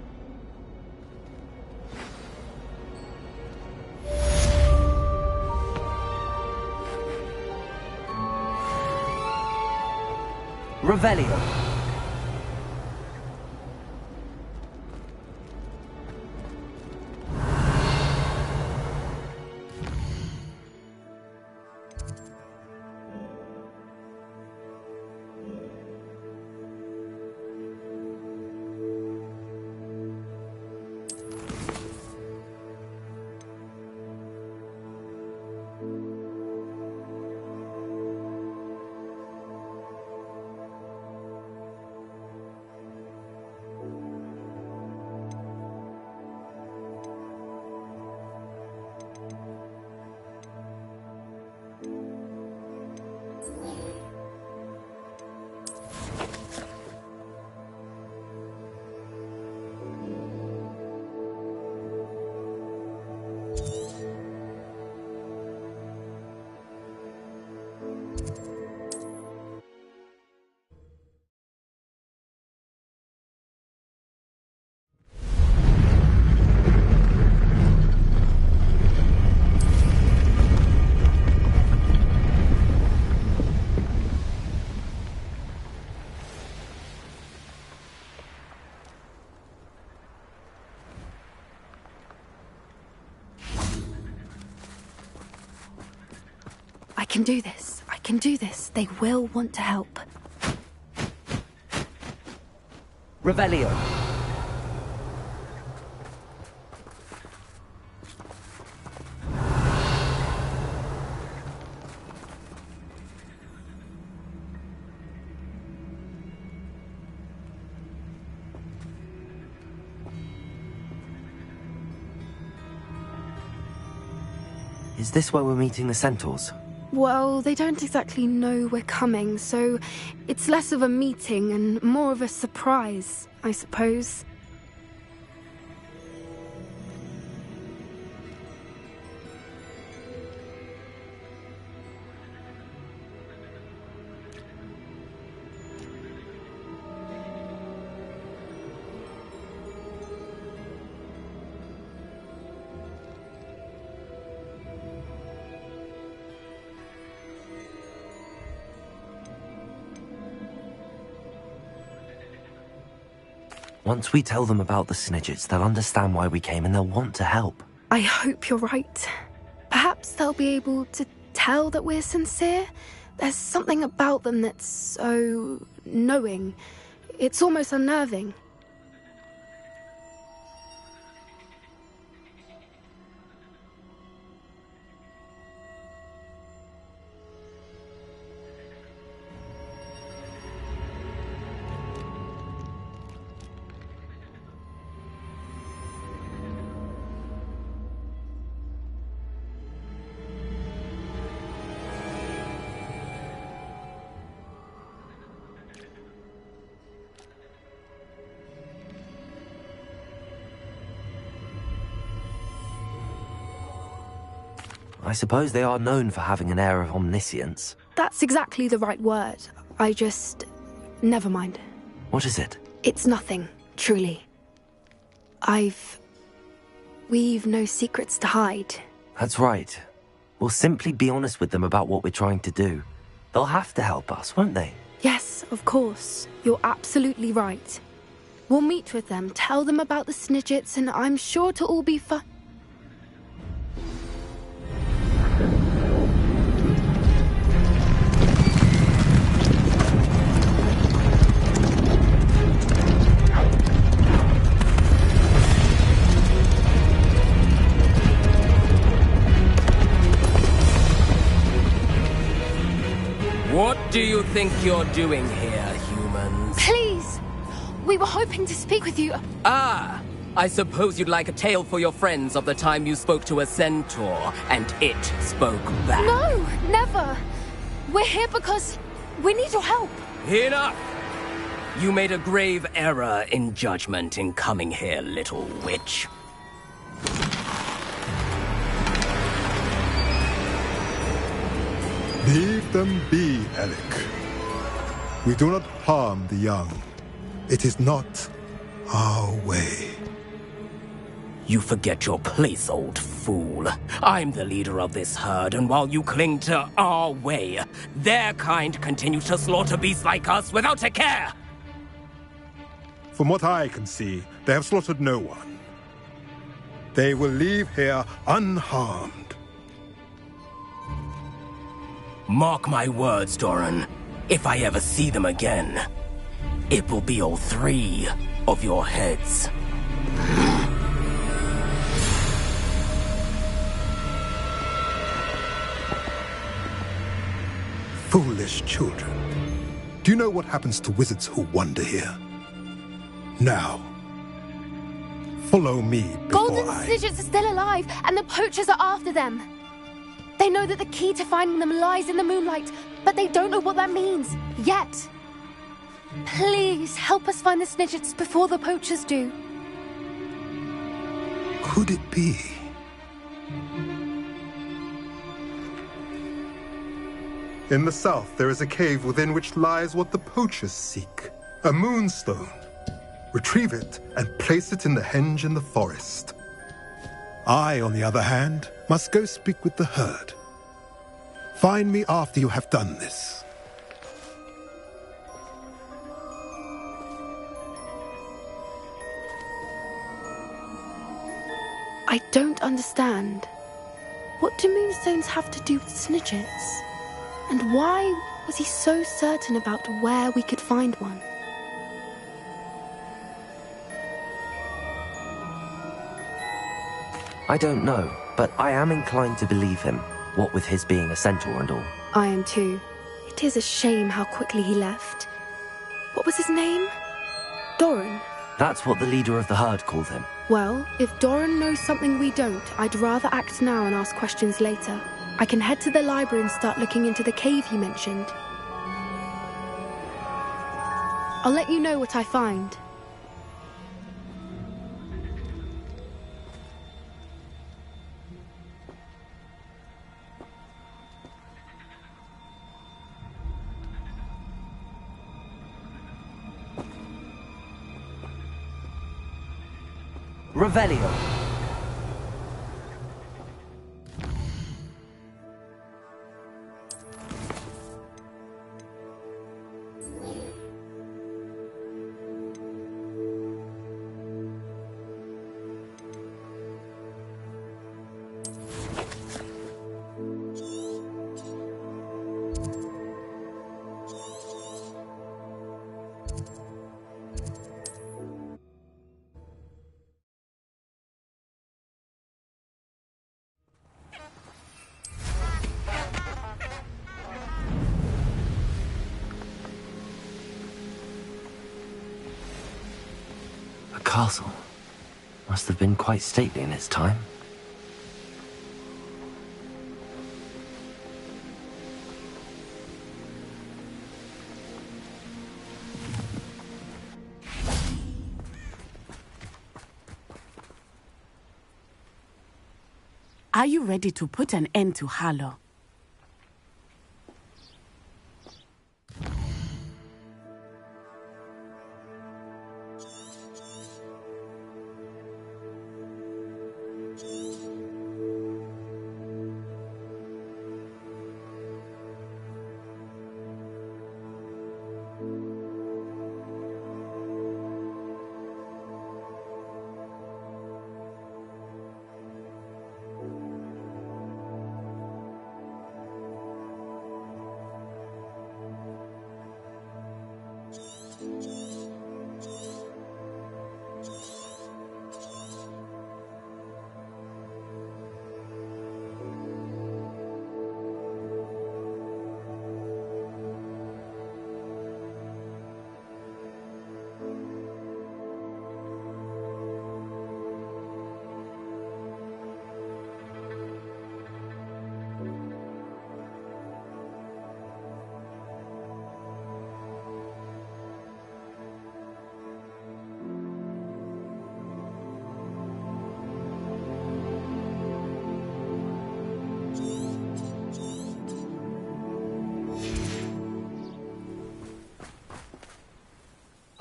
Revelio. I can do this. I can do this. They will want to help. Revelio. Is this where we're meeting the centaurs? Well, they don't exactly know we're coming, so it's less of a meeting and more of a surprise, I suppose. Once we tell them about the Snidgets, they'll understand why we came and they'll want to help. I hope you're right. Perhaps they'll be able to tell that we're sincere. There's something about them that's so knowing. It's almost unnerving. I suppose they are known for having an air of omniscience. That's exactly the right word. I just... never mind. What is it? It's nothing, truly. We've no secrets to hide. That's right. We'll simply be honest with them about what we're trying to do. They'll have to help us, won't they? Yes, of course. You're absolutely right. We'll meet with them, tell them about the Snidgets, and I'm sure to all be fine. What do you think you're doing here, humans? Please! We were hoping to speak with you. Ah! I suppose you'd like a tale for your friends of the time you spoke to a centaur, and it spoke back. No! Never! We're here because we need your help. Enough! You made a grave error in judgment in coming here, little witch. Leave them be, Eric. We do not harm the young. It is not our way. You forget your place, old fool. I'm the leader of this herd, and while you cling to our way, their kind continue to slaughter beasts like us without a care! From what I can see, they have slaughtered no one. They will leave here unharmed. Mark my words, Doran. If I ever see them again, it will be all 3 of your heads. Foolish children. Do you know what happens to wizards who wander here? Now, follow me before Golden Snidgets are still alive, and the poachers are after them. They know that the key to finding them lies in the moonlight, but they don't know what that means, yet. Please, help us find the Snidgets before the poachers do. Could it be? In the south, there is a cave within which lies what the poachers seek. A moonstone. Retrieve it and place it in the henge in the forest. I, on the other hand, must go speak with the herd. Find me after you have done this. I don't understand. What do moonstones have to do with Snidgets? And why was he so certain about where we could find one? I don't know, but I am inclined to believe him, what with his being a centaur and all. I am too. It is a shame how quickly he left. What was his name? Doran. That's what the leader of the herd called him. Well, if Doran knows something we don't, I'd rather act now and ask questions later. I can head to the library and start looking into the cave you mentioned. I'll let you know what I find. Revelio. Castle. Must have been quite stately in its time. Are you ready to put an end to Harlow?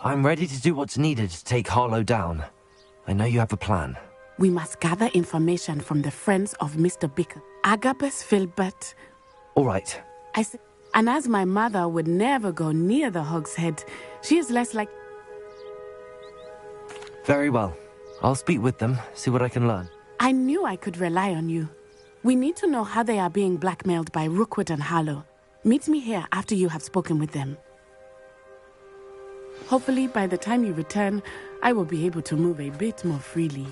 I'm ready to do what's needed to take Harlow down. I know you have a plan. We must gather information from the friends of Mr. Bickle. Agabus Filbert. All right. And as my mother would never go near the Hog's Head, she is less like... Very well. I'll speak with them, see what I can learn. I knew I could rely on you. We need to know how they are being blackmailed by Rookwood and Harlow. Meet me here after you have spoken with them. Hopefully, by the time you return, I will be able to move a bit more freely.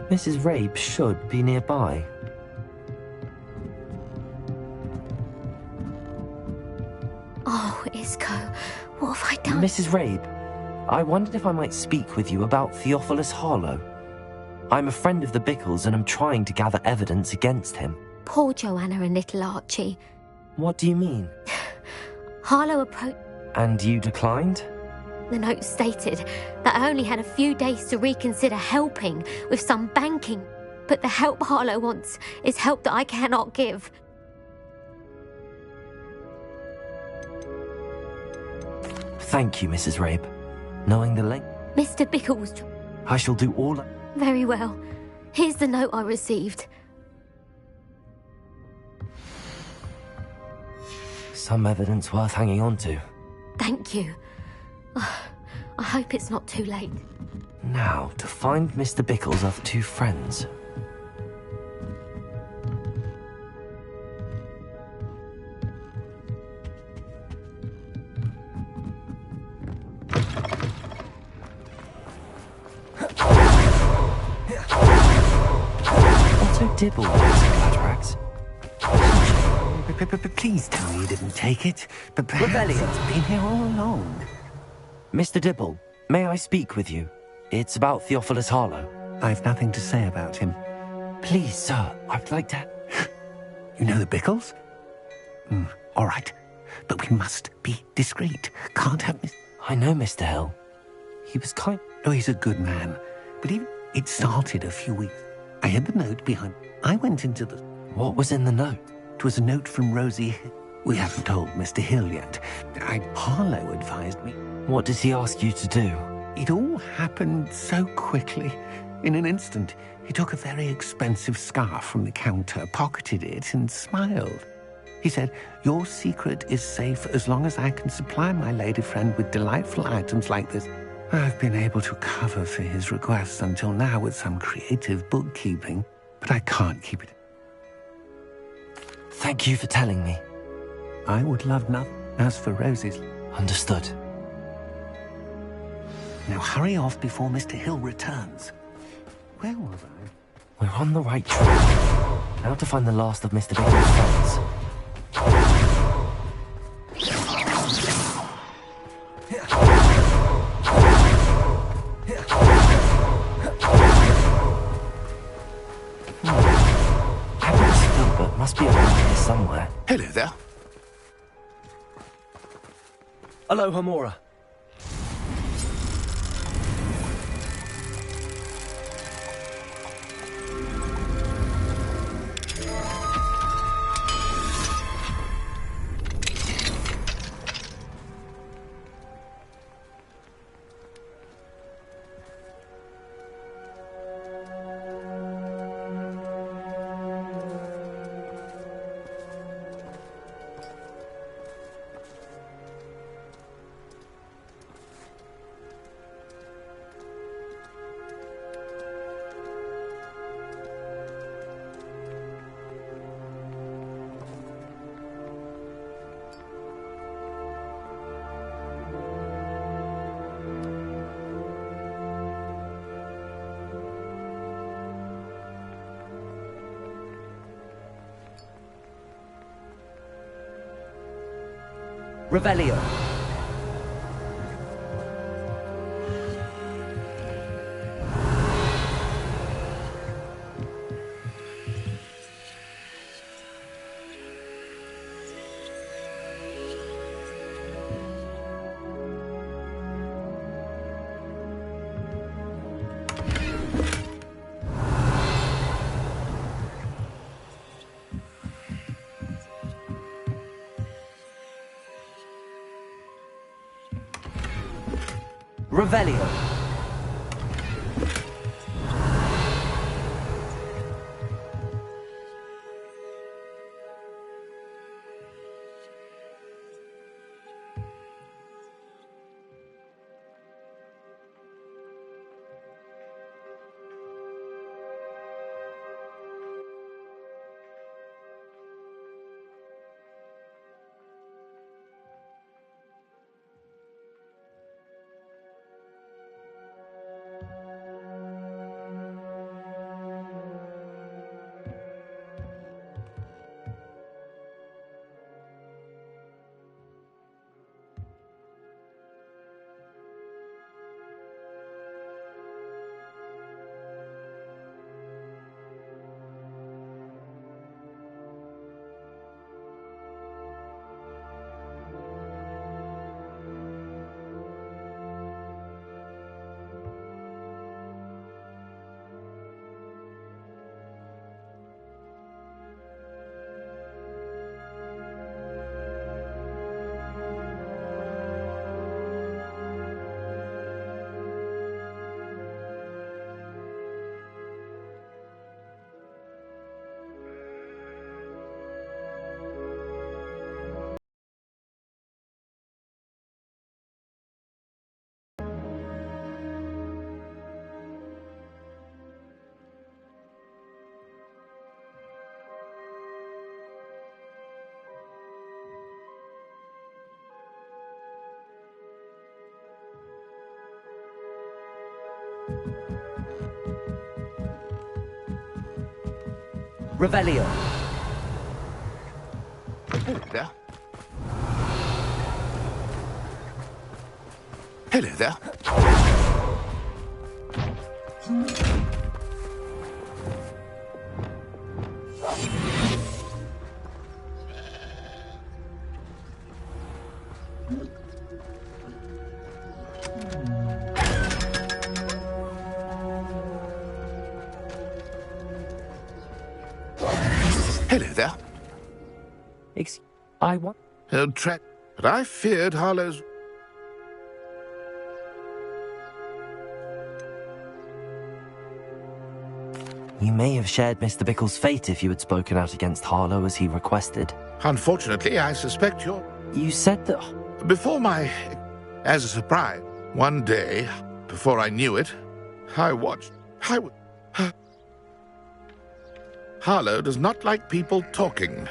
Mrs. Rabe should be nearby. Oh, Isco, what have I done? Mrs. Rabe, I wondered if I might speak with you about Theophilus Harlow. I'm a friend of the Bickles and I'm trying to gather evidence against him. Poor Joanna and little Archie. What do you mean? Harlow approached... And you declined? The note stated that I only had a few days to reconsider helping with some banking, but the help Harlow wants is help that I cannot give. Thank you, Mrs. Rabe. Knowing the length... Mr. Bickles... I shall do all... Very well. Here's the note I received. Some evidence worth hanging on to. Thank you. I hope it's not too late. Now, to find Mr. Bickle's other two friends. Otto Dibble, Gladrax. Please tell me you didn't take it. But Rebellion. It's been here all along. Mr. Dibble, may I speak with you? It's about Theophilus Harlow. I've nothing to say about him. Please, sir, I'd like to... You know the Bickles? All right. But we must be discreet. Can't have... I know, Mr. Hill. He was kind... Oh, he's a good man. But it started a few weeks... I had the note behind... I went into the... What was in the note? It was a note from Rosie... We haven't told Mr. Hill yet. Harlow advised me... What did he ask you to do? It all happened so quickly. In an instant, he took a very expensive scarf from the counter, pocketed it, and smiled. He said, "Your secret is safe as long as I can supply my lady friend with delightful items like this." I've been able to cover for his requests until now with some creative bookkeeping, but I can't keep it. Thank you for telling me. I would love nothing. As for Rosie's... Understood. Now hurry off before Mr. Hill returns. Where was I? We're on the right track. Now to find the last of Mr. Bickle's friends. Agnes Filbert must be around here somewhere. Hello there. Hello, Hamora. Revelio. Revelio. Revelio. Hello there. Hello there. Hello there. I want... But I feared Harlow's... You may have shared Mr. Bickle's fate if you had spoken out against Harlow as he requested. Unfortunately, I suspect you're... You said that... Before my... As a surprise, one day, before I knew it, I watched... Harlow does not like people talking,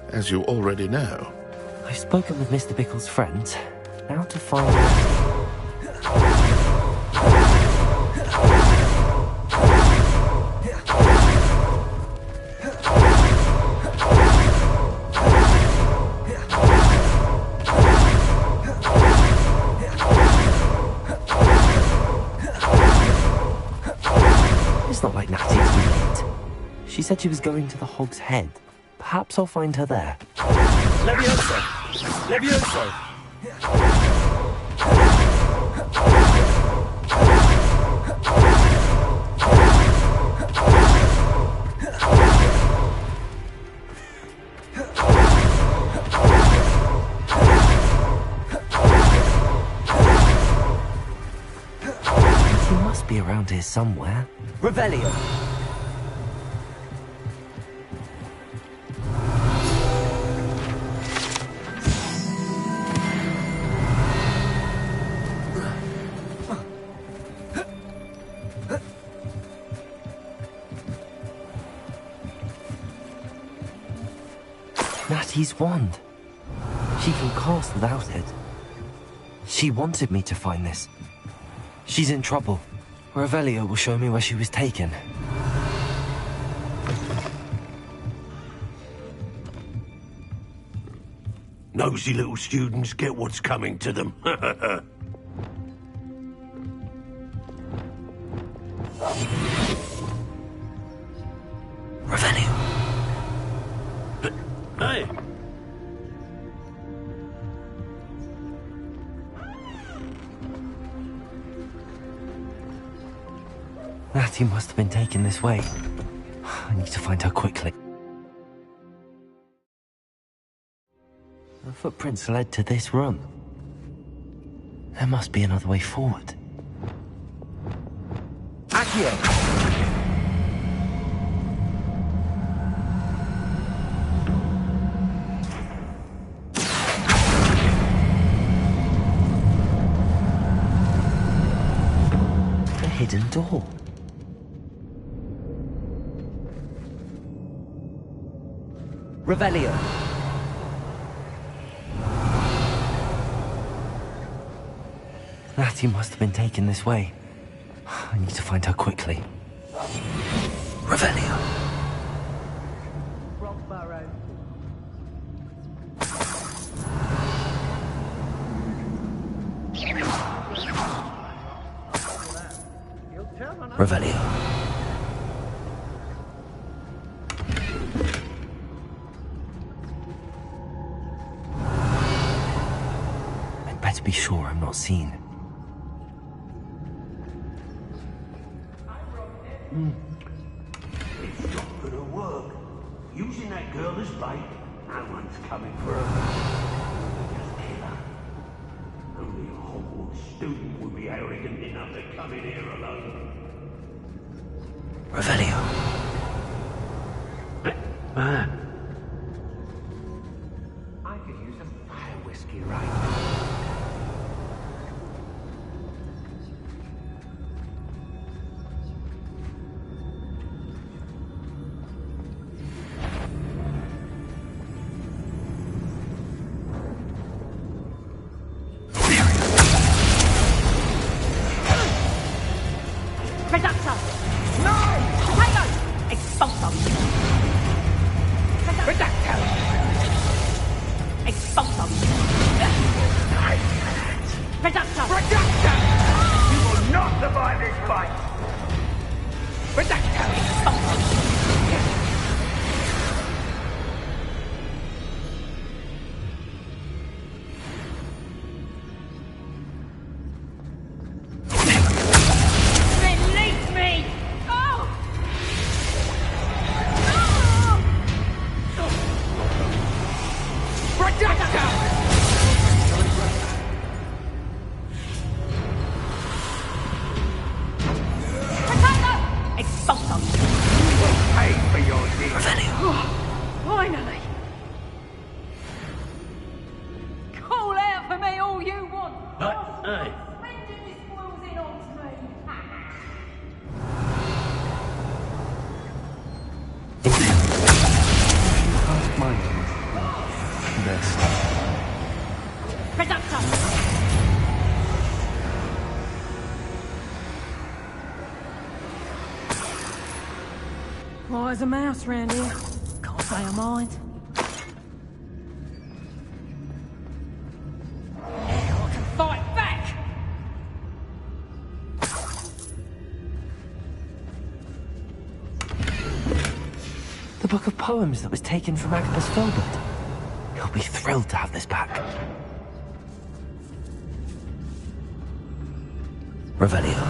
as you already know. I've spoken with Mr. Bickle's friends. Now to find... It's not like Natty to be late. She said she was going to the Hog's Head. Perhaps I'll find her there. Levioso! Levioso! He must be around here somewhere. Revelio! Natty's wand. She can cast without it. She wanted me to find this. She's in trouble. Revelio will show me where she was taken. Nosy little students get what's coming to them. Revelio. Hey! Natty must have been taken this way. I need to find her quickly. Her footprints led to this room. There must be another way forward. Accio! A hidden door. Revelio. Natty must have been taken this way. I need to find her quickly. Revelio. Revelio. I'd better be sure I'm not seen. It's not gonna work. Using that girl as bait, no one's coming for her. Just kill her. Only a Hogwarts student would be arrogant enough to come in here alone. Revelio. I could use a fire whiskey right now. Reductor! No! Potato! Expulsor! Reductor! Expulsor! Reductor! Reductor! You will not survive this fight! Reductor! Expulsor! Release me! Oh! Expulsor! You will pay for your deeds. Finally! Call out for me all you want! Hey. Suspended this boils in onto me! Past mindfulness. Best. Reductor! Quiet as a mouse round here. Can't say I mind. I can fight back! The book of poems that was taken from Agabus Filbert. He'll be thrilled to have this back. Revelio.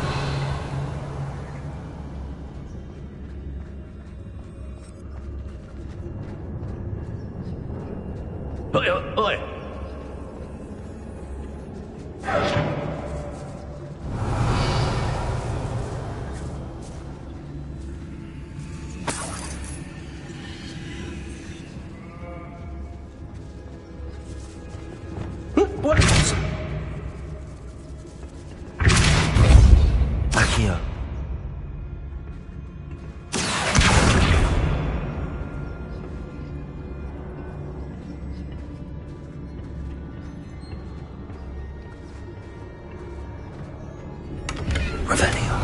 Oi, oi. What? Accio. Revelio.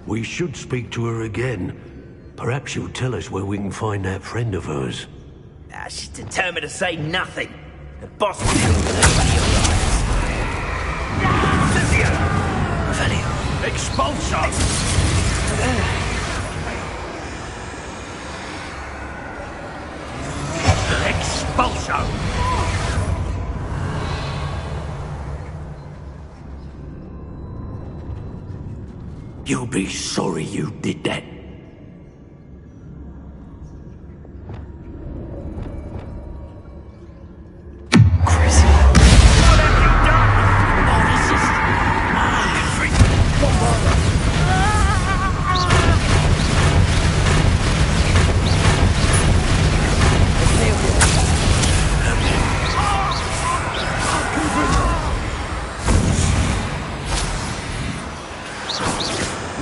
We should speak to her again. Perhaps she'll tell us where we can find that friend of hers. She's determined to say nothing. The boss will kill her. Revelio. Expulso! Expulso! You'll be sorry you did that.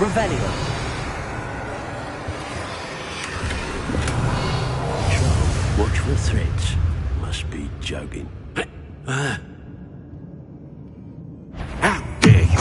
Revelio. Watch for threats. Must be joking. How dare you!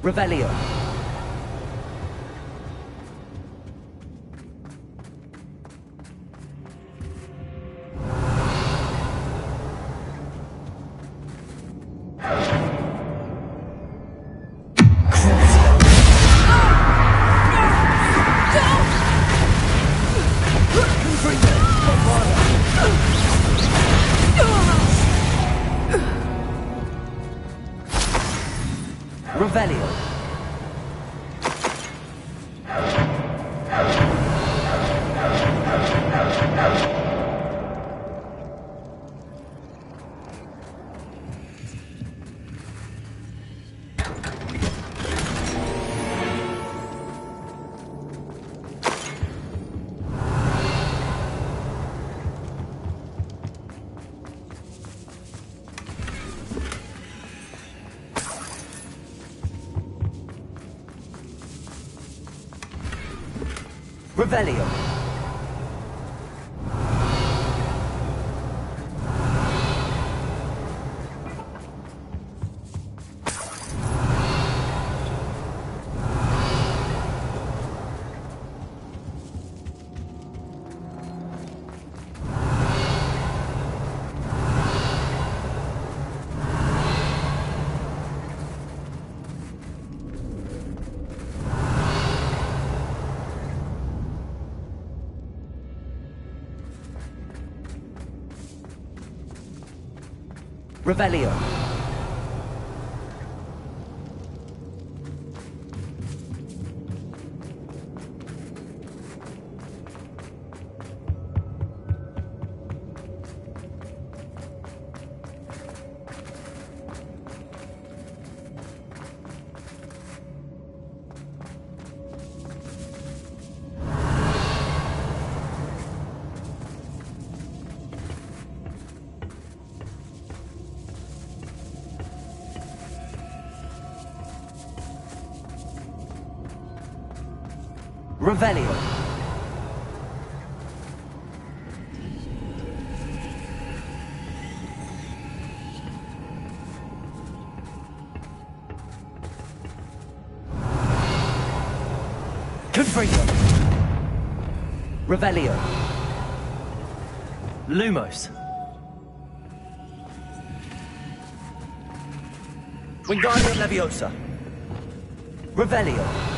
Revelio. Revelio. Revelio. Revelio. Revelio. Confringo. Revelio. Lumos. Wingardium Leviosa. Revelio.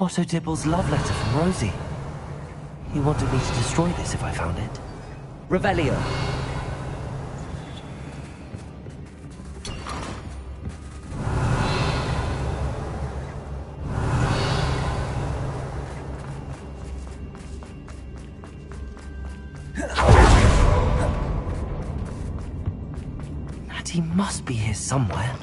Otto Dibble's love letter from Rosie. He wanted me to destroy this if I found it. Revelio. Natty must be here somewhere.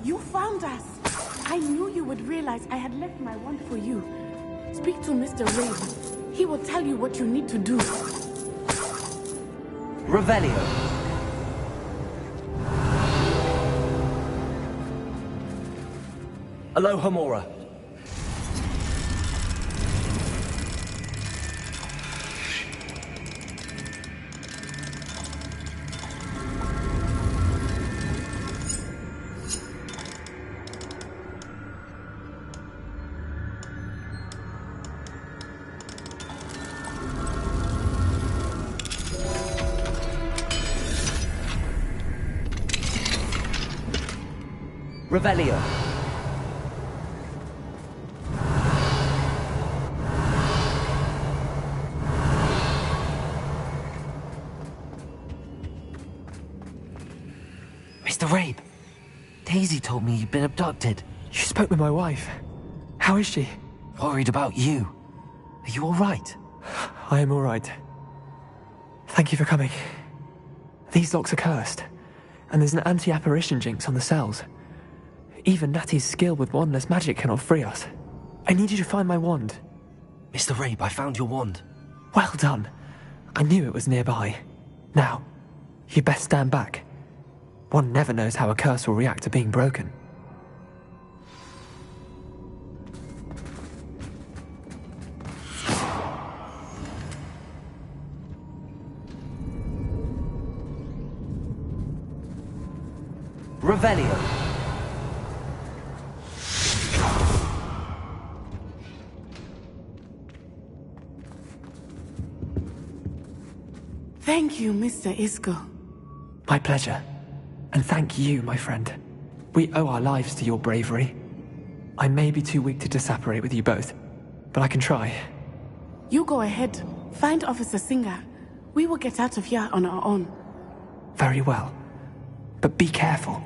You found us! I knew you would realize I had left my wand for you. Speak to Mr. Raven. He will tell you what you need to do. Revelio. Alohomora. Revelio. Mr. Rabe, Daisy told me you'd been abducted. You spoke with my wife. How is she? Worried about you. Are you all right? I am all right. Thank you for coming. These locks are cursed, and there's an anti-apparition jinx on the cells. Even Natty's skill with wandless magic cannot free us. I need you to find my wand. Mr. Rabe, I found your wand. Well done. I knew it was nearby. Now, you best stand back. One never knows how a curse will react to being broken. Revelio. Thank you, Mr. Isco. My pleasure. And thank you, my friend. We owe our lives to your bravery. I may be too weak to disapparate with you both, but I can try. You go ahead. Find Officer Singer. We will get out of here on our own. Very well. But be careful.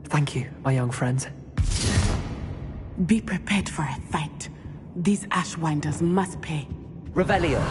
Thank you, my young friends. Be prepared for a fight. These Ashwinders must pay. Revelio.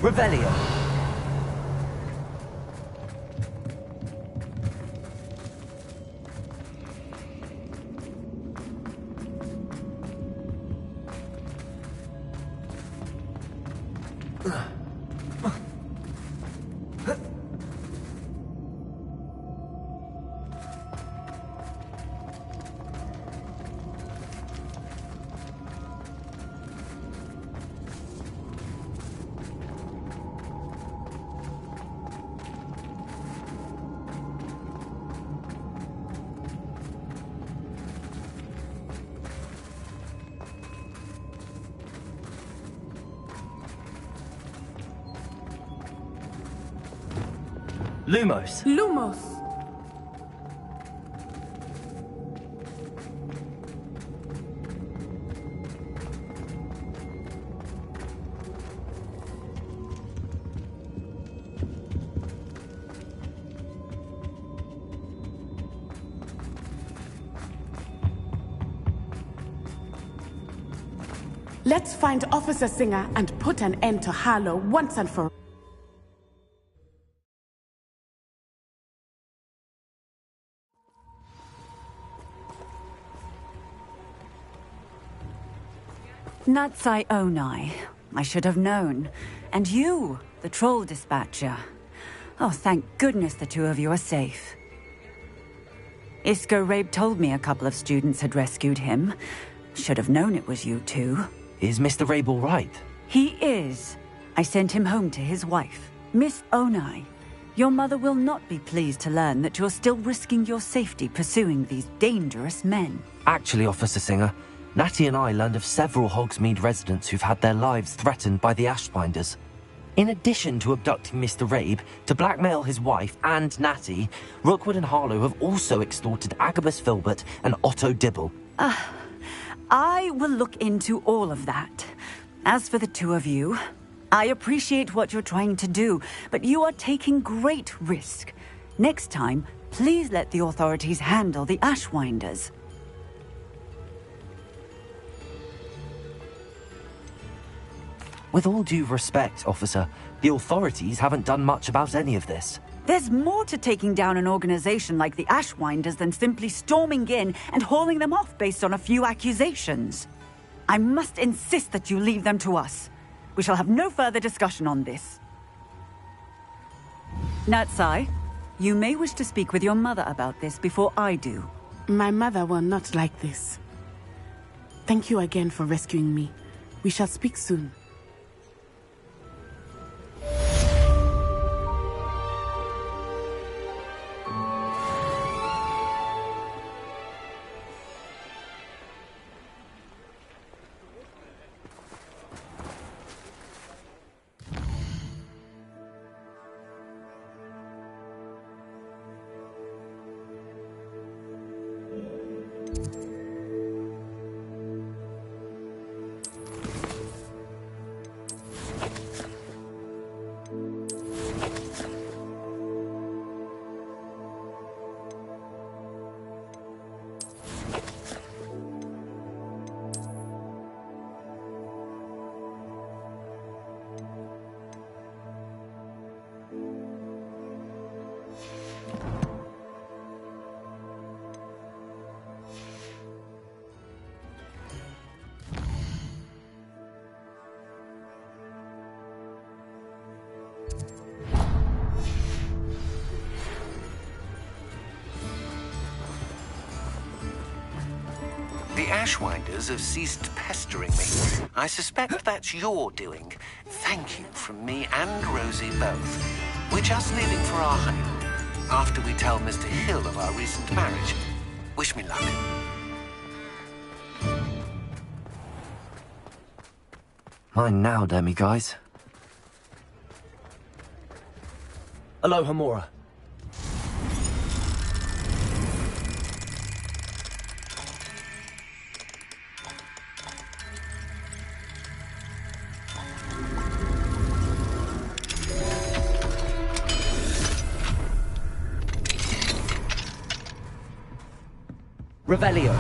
Revelio. Lumos. Lumos. Let's find Officer Singer and put an end to Harlow once and for all. Natsai Onai. I should have known. And you, the troll dispatcher. Oh, thank goodness the two of you are safe. Isco Rabe told me a couple of students had rescued him. Should have known it was you two. Is Mr. Rabe all right? He is. I sent him home to his wife. Miss Onai, your mother will not be pleased to learn that you're still risking your safety pursuing these dangerous men. Actually, Officer Singer, Natty and I learned of several Hogsmeade residents who've had their lives threatened by the Ashbinders. In addition to abducting Mr. Rabe to blackmail his wife and Natty, Rookwood and Harlow have also extorted Agabus Filbert and Otto Dibble. I will look into all of that. As for the two of you, I appreciate what you're trying to do, but you are taking great risk. Next time, please let the authorities handle the Ashwinders. With all due respect, officer, the authorities haven't done much about any of this. There's more to taking down an organization like the Ashwinders than simply storming in and hauling them off based on a few accusations. I must insist that you leave them to us. We shall have no further discussion on this. Natsai, you may wish to speak with your mother about this before I do. My mother will not like this. Thank you again for rescuing me. We shall speak soon. The Ashwinders have ceased pestering me. I suspect that's your doing. Thank you from me and Rosie both. We're just leaving for our honeymoon, after we tell Mr. Hill of our recent marriage. Wish me luck. Mine now, demi-guys. Aloha, Mora. Revelio.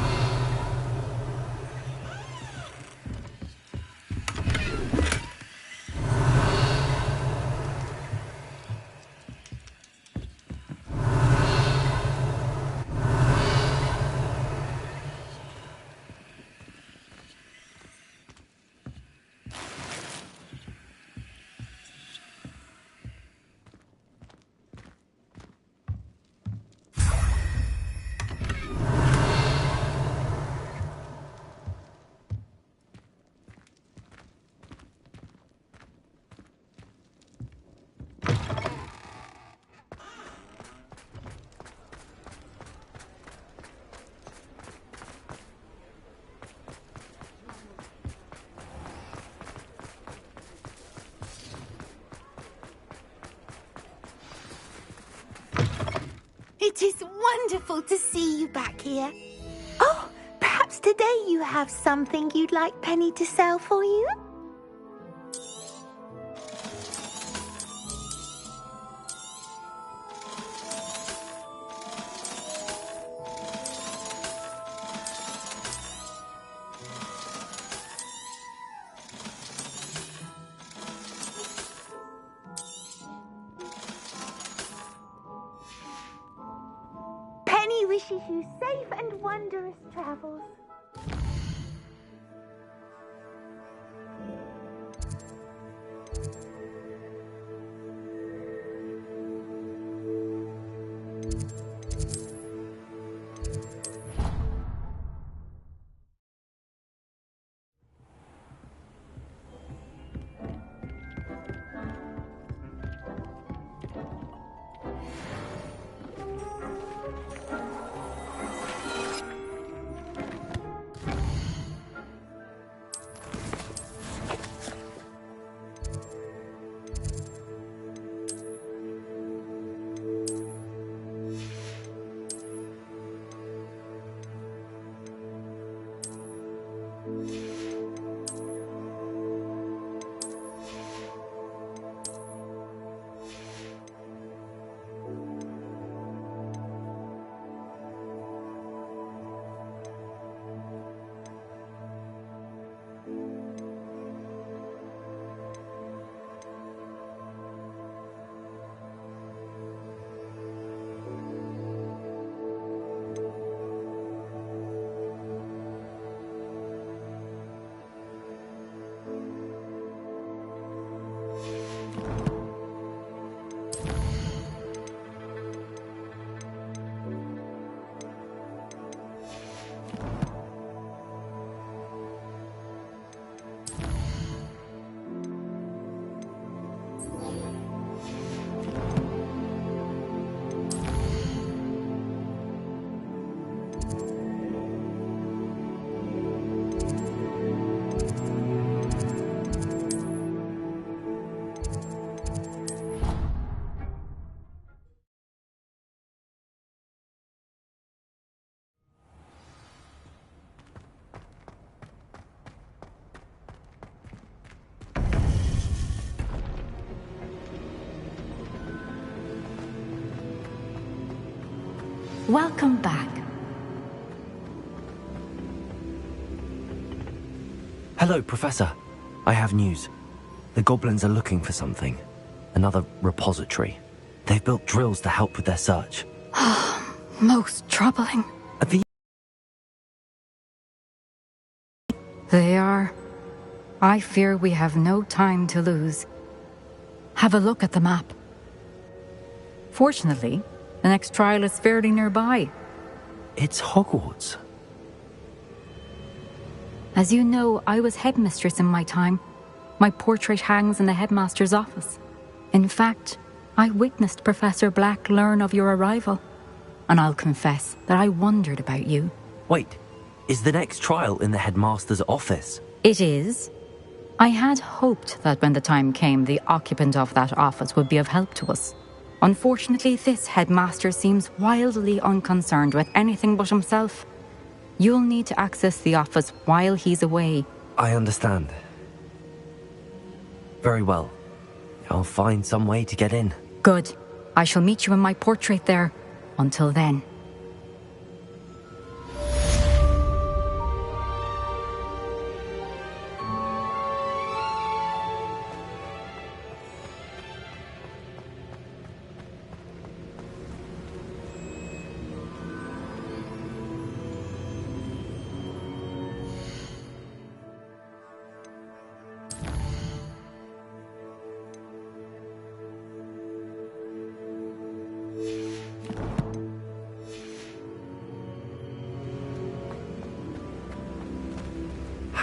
It is wonderful to see you back here. Oh, perhaps today you have something you'd like Penny to sell for you? wishes you safe and wondrous travels. Welcome back. Hello, Professor. I have news. The goblins are looking for something. Another repository. They've built drills to help with their search. Most troubling. The They are. I fear we have no time to lose. Have a look at the map. Fortunately, the next trial is fairly nearby. It's Hogwarts. As you know, I was headmistress in my time. My portrait hangs in the headmaster's office. In fact, I witnessed Professor Black learn of your arrival. And I'll confess that I wondered about you. Wait, is the next trial in the headmaster's office? It is. I had hoped that when the time came, the occupant of that office would be of help to us. Unfortunately, this headmaster seems wildly unconcerned with anything but himself. You'll need to access the office while he's away. I understand. Very well. I'll find some way to get in. Good. I shall meet you in my portrait there. Until then.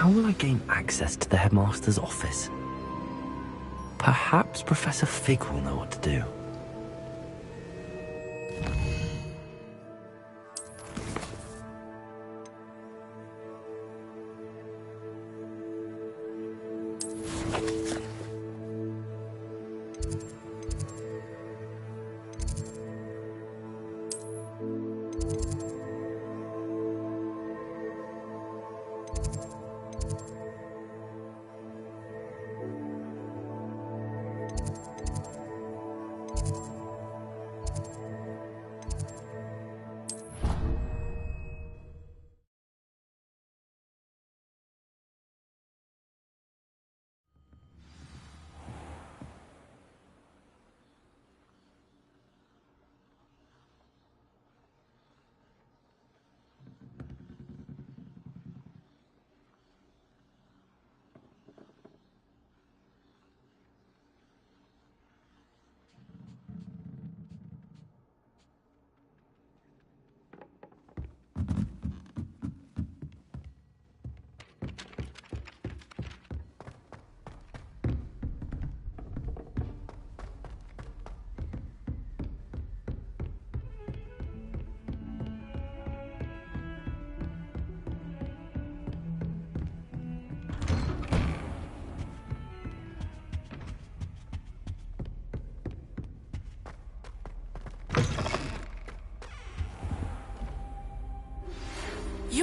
How will I gain access to the headmaster's office? Perhaps Professor Fig will know what to do.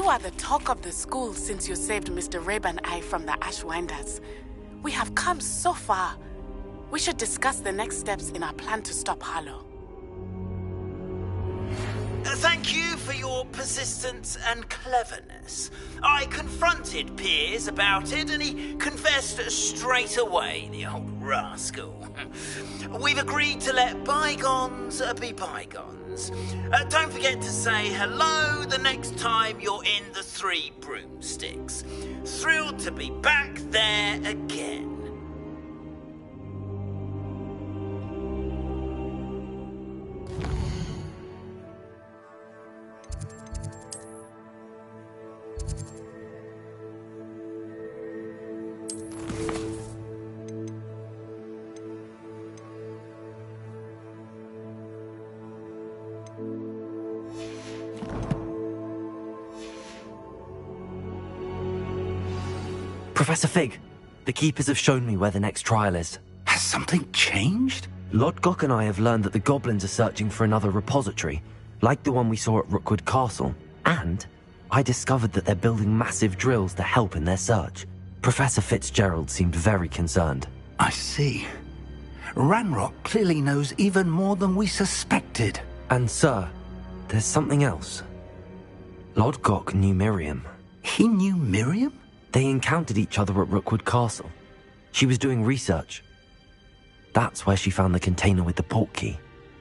are the talk of the school since you saved Mr. Rabe and I from the Ashwinders. We have come so far. We should discuss the next steps in our plan to stop Harlow. Thank you for your persistence and cleverness. I confronted Piers about it, and he confessed straight away, the old rascal. We've agreed to let bygones be bygones. Don't forget to say hello the next time you're in the Three Broomsticks. Thrilled to be back there again. Professor Fig, the Keepers have shown me where the next trial is. Has something changed? Lodgok and I have learned that the goblins are searching for another repository, like the one we saw at Rookwood Castle. And I discovered that they're building massive drills to help in their search. Professor Fitzgerald seemed very concerned. I see. Ranrock clearly knows even more than we suspected. And sir, there's something else. Lodgok knew Miriam. He knew Miriam? They encountered each other at Rookwood Castle. She was doing research. That's where she found the container with the portkey.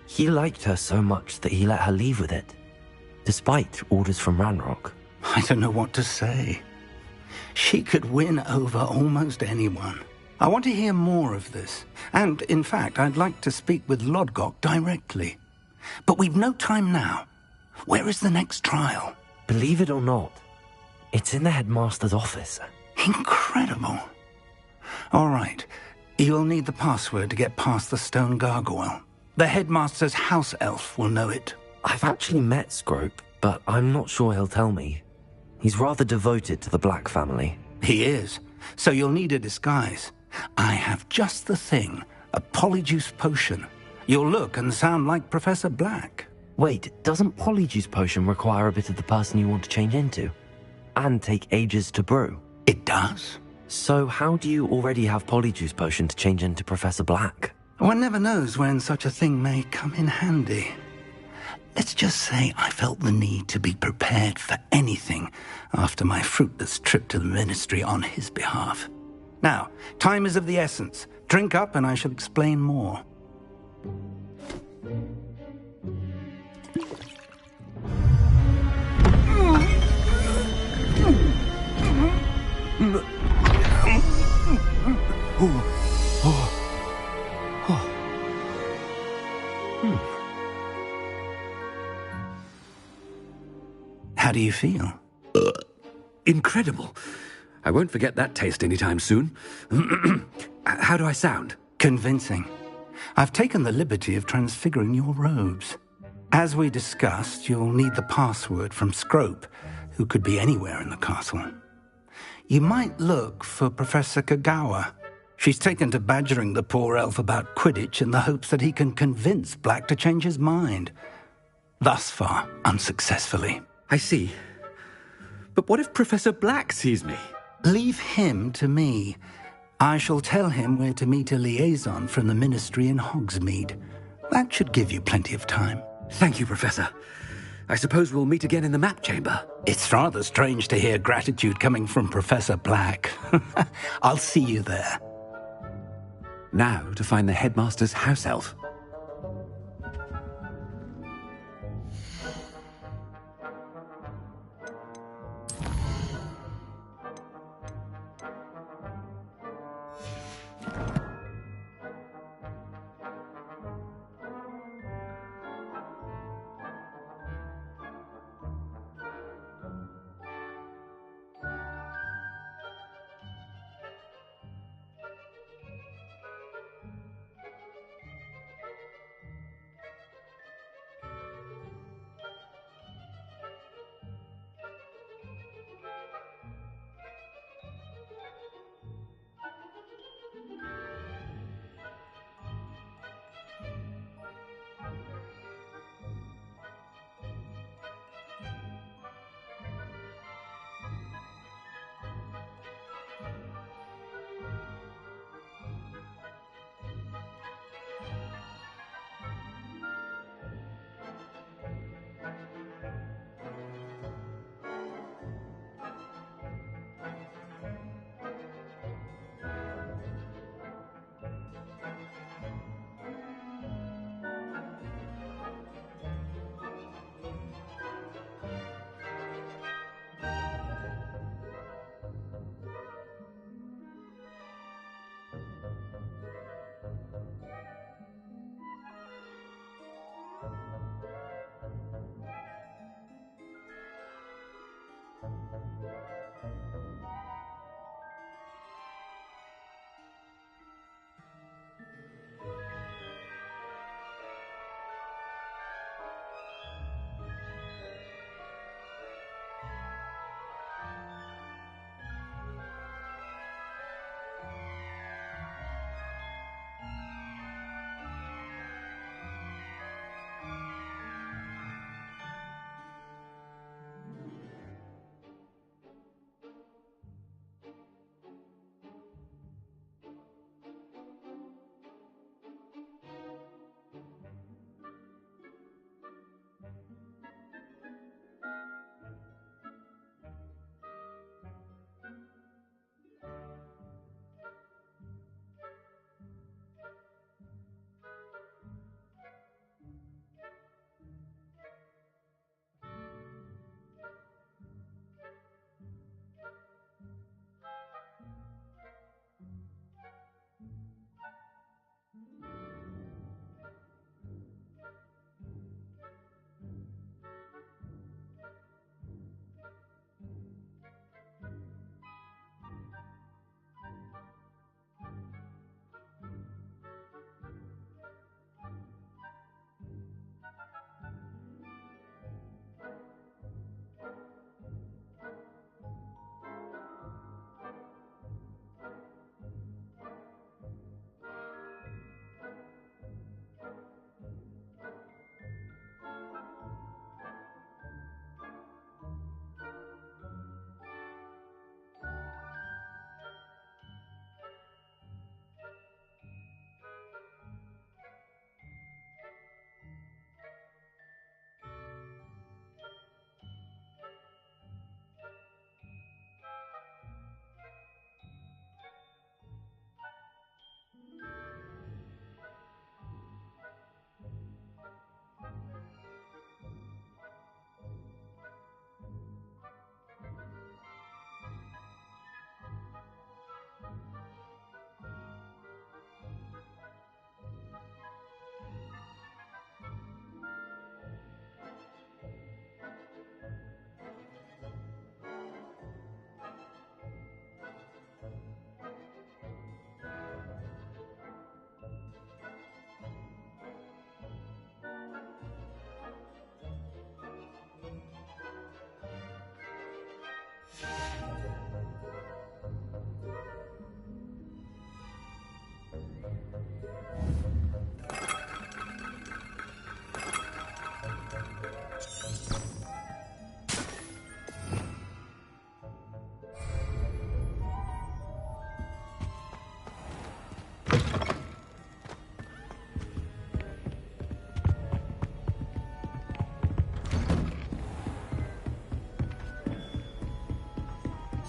He liked her so much that he let her leave with it, despite orders from Ranrock. I don't know what to say. She could win over almost anyone. I want to hear more of this. And, in fact, I'd like to speak with Lodgok directly. But we've no time now. Where is the next trial? Believe it or not, it's in the headmaster's office. Incredible. All right. You'll need the password to get past the stone gargoyle. The headmaster's house elf will know it. I've actually met Scrope, but I'm not sure he'll tell me. He's rather devoted to the Black family. He is. So you'll need a disguise. I have just the thing. A polyjuice potion. You'll look and sound like Professor Black. Wait, doesn't polyjuice potion require a bit of the person you want to change into? And take ages to brew? It does. So how do you already have polyjuice potion to change into Professor Black? One never knows when such a thing may come in handy. Let's just say I felt the need to be prepared for anything after my fruitless trip to the ministry on his behalf. Now, time is of the essence. Drink up and I shall explain more. How do you feel? Incredible. I won't forget that taste anytime soon. How do I sound? Convincing. I've taken the liberty of transfiguring your robes. As we discussed, you'll need the password from Scrope, who could be anywhere in the castle. You might look for Professor Kagawa. She's taken to badgering the poor elf about Quidditch in the hopes that he can convince Black to change his mind. Thus far, unsuccessfully. I see. But what if Professor Black sees me? Leave him to me. I shall tell him where to meet a liaison from the ministry in Hogsmeade. That should give you plenty of time. Thank you, Professor. I suppose we'll meet again in the map chamber. It's rather strange to hear gratitude coming from Professor Black. I'll see you there. Now to find the headmaster's house elf.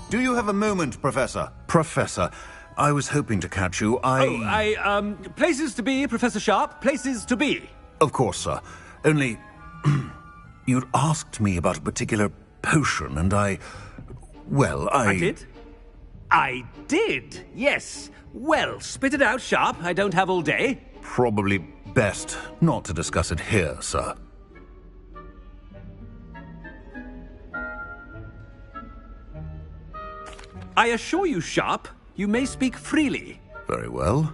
Do you have a moment, Professor? Professor, I was hoping to catch you. Places to be, Professor Sharp. Places to be. Of course, sir. Only, you'd asked me about a particular potion, and I did? I did, yes. Well, spit it out, Sharp. I don't have all day. Probably best not to discuss it here, sir. I assure you, Sharp, you may speak freely. Very well.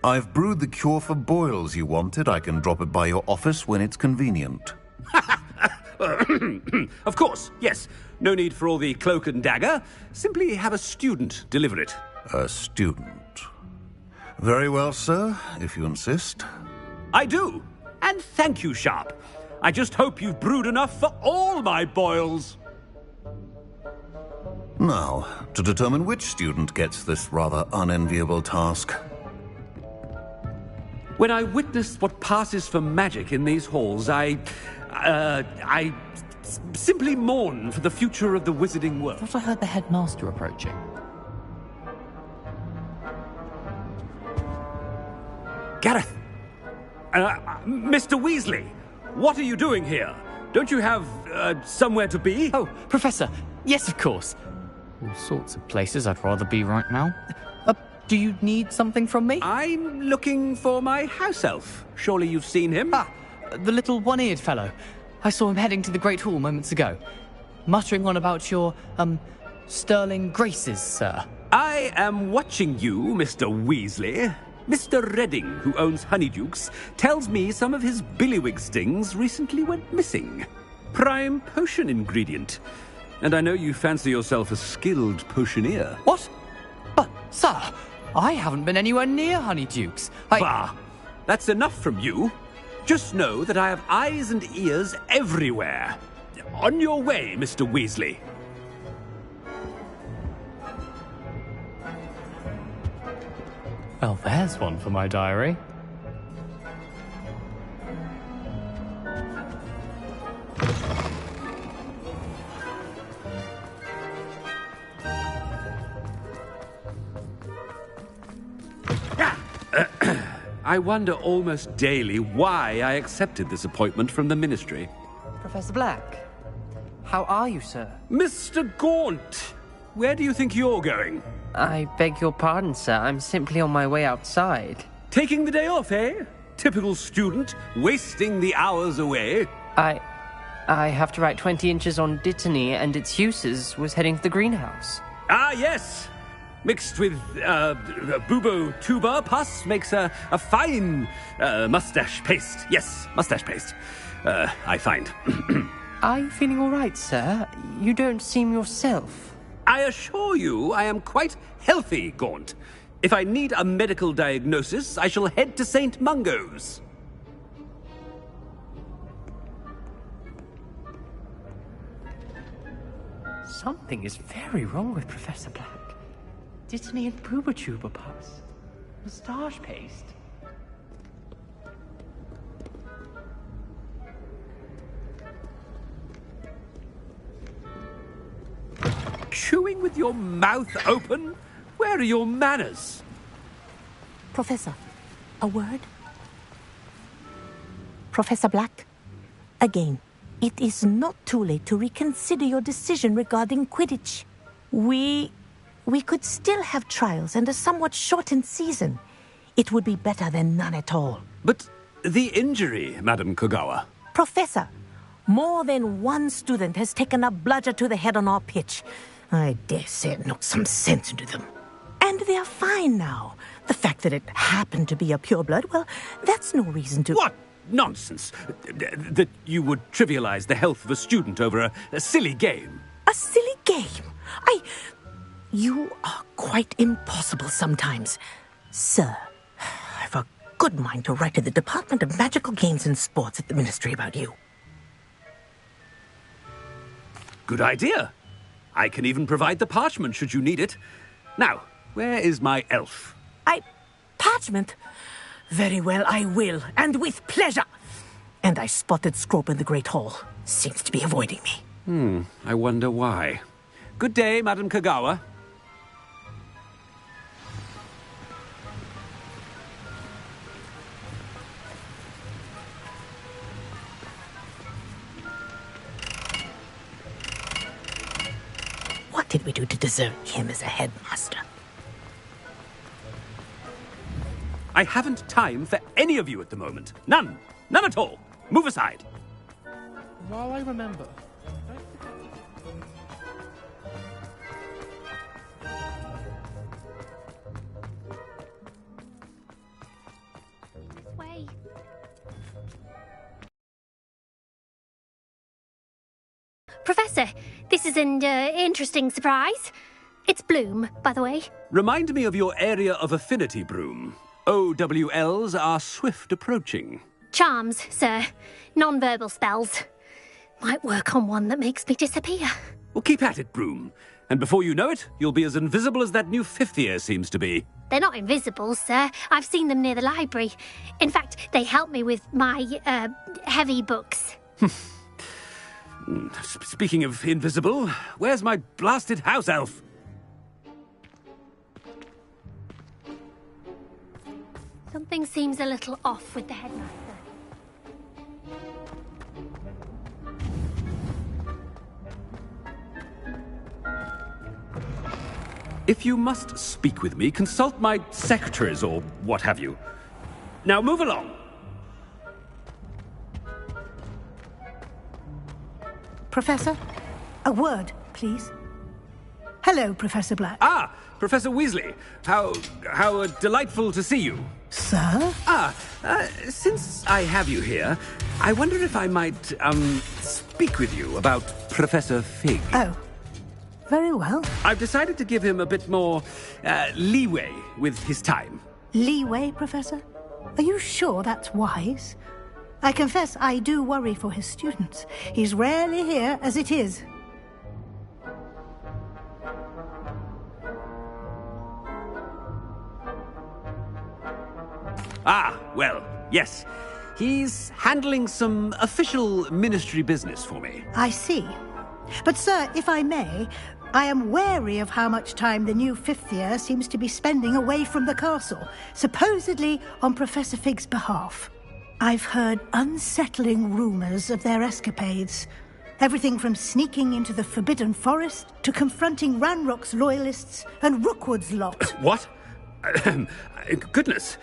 I've brewed the cure for boils you wanted. I can drop it by your office when it's convenient. Of course, yes. No need for all the cloak and dagger. Simply have a student deliver it. A student? Very well, sir, if you insist. I do. And thank you, Sharp. I just hope you've brewed enough for all my boils. Now, to determine which student gets this rather unenviable task. When I witness what passes for magic in these halls, I simply mourn for the future of the wizarding world. I thought I heard the headmaster approaching. Gareth! Mr. Weasley, what are you doing here? Don't you have, somewhere to be? Oh, Professor, yes, of course. All sorts of places I'd rather be right now. Do you need something from me? I'm looking for my house elf. Surely you've seen him? Ah, the little one-eared fellow. I saw him heading to the Great Hall moments ago, muttering on about your, sterling graces, sir. I am watching you, Mr. Weasley. Mr. Redding, who owns Honeydukes, tells me some of his billywig stings recently went missing. Prime potion ingredient. And I know you fancy yourself a skilled potioneer. What? But, sir, I haven't been anywhere near Honeydukes. Bah! That's enough from you. Just know that I have eyes and ears everywhere. On your way, Mr. Weasley. Well, there's one for my diary. I wonder almost daily why I accepted this appointment from the Ministry. Professor Black, how are you, sir? Mr. Gaunt, where do you think you're going? I beg your pardon, sir. I'm simply on my way outside. Taking the day off, eh? Typical student, wasting the hours away. I have to write 20 inches on Dittany and its uses. Was heading to the greenhouse. Ah, yes! Mixed with bubo tuber pus makes a fine mustache paste. Yes, mustache paste. I find. Are you feeling all right, sir? You don't seem yourself. I assure you I am quite healthy, Gaunt. If I need a medical diagnosis, I shall head to St. Mungo's. Something is very wrong with Professor Black. Dittany and Booba pus. Moustache paste. Chewing with your mouth open? Where are your manners? Professor, a word? Professor Black, again, it is not too late to reconsider your decision regarding Quidditch. We could still have trials and a somewhat shortened season. It would be better than none at all. But the injury, Madam Kogawa. Professor, more than one student has taken a bludger to the head on our pitch. I dare say it knocked some sense into them. And they're fine now. The fact that it happened to be a pureblood, well, that's no reason to... What nonsense! That you would trivialize the health of a student over a silly game. A silly game? You are quite impossible sometimes. Sir, I've a good mind to write to the Department of Magical Games and Sports at the Ministry about you. Good idea. I can even provide the parchment should you need it. Now, where is my elf? Parchment? Very well, I will, and with pleasure. And I spotted Scrope in the Great Hall. Seems to be avoiding me. I wonder why. Good day, Madam Kogawa. What did we do to deserve him as a headmaster? I haven't time for any of you at the moment. None. None at all. Move aside. While I remember... Way. Professor, this is an interesting surprise. It's Bloom, by the way. Remind me of your area of affinity, Broom. OWLs are swift approaching. Charms, sir. Non-verbal spells. Might work on one that makes me disappear. Well, keep at it, Broom. And before you know it, you'll be as invisible as that new fifth year seems to be. They're not invisible, sir. I've seen them near the library. In fact, they help me with my, heavy books. Speaking of invisible, where's my blasted house elf? Something seems a little off with the headmaster. If you must speak with me, consult my secretaries or what have you. Now move along. Professor, a word, please. Hello, Professor Black. Ah, Professor Weasley. How delightful to see you. Sir? Since I have you here, I wonder if I might, speak with you about Professor Fig. Oh, very well. I've decided to give him a bit more, leeway with his time. Leeway, Professor? Are you sure that's wise? I confess I do worry for his students. He's rarely here as it is. Ah, well, yes. He's handling some official ministry business for me. I see. But, sir, if I may, I am wary of how much time the new fifth year seems to be spending away from the castle, supposedly on Professor Fig's behalf. I've heard unsettling rumors of their escapades. Everything from sneaking into the Forbidden Forest to confronting Ranrock's loyalists and Rookwood's lot. What? Goodness.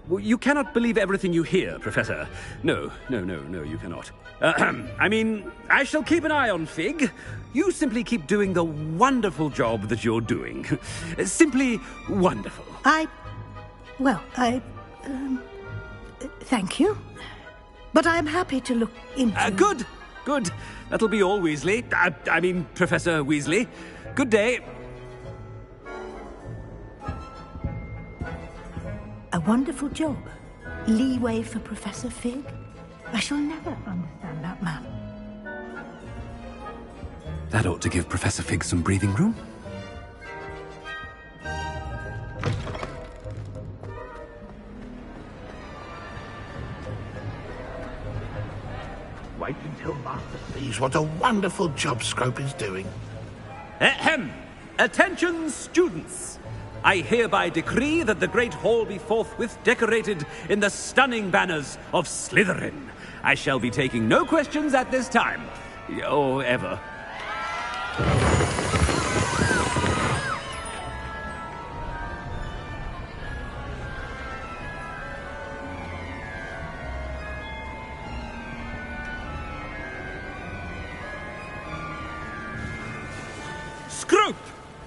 You cannot believe everything you hear, Professor. No, you cannot. I mean, I shall keep an eye on Fig. You simply keep doing the wonderful job that you're doing. Simply wonderful. Thank you. But I'm happy to look into... Good. That'll be all, Weasley. I mean, Professor Weasley. Good day. A wonderful job. Leeway for Professor Fig. I shall never understand that man. That ought to give Professor Fig some breathing room. Wait until Master sees what a wonderful job Scrope is doing. Ahem! Attention, students! I hereby decree that the Great Hall be forthwith decorated in the stunning banners of Slytherin. I shall be taking no questions at this time. Or ever. Scrope!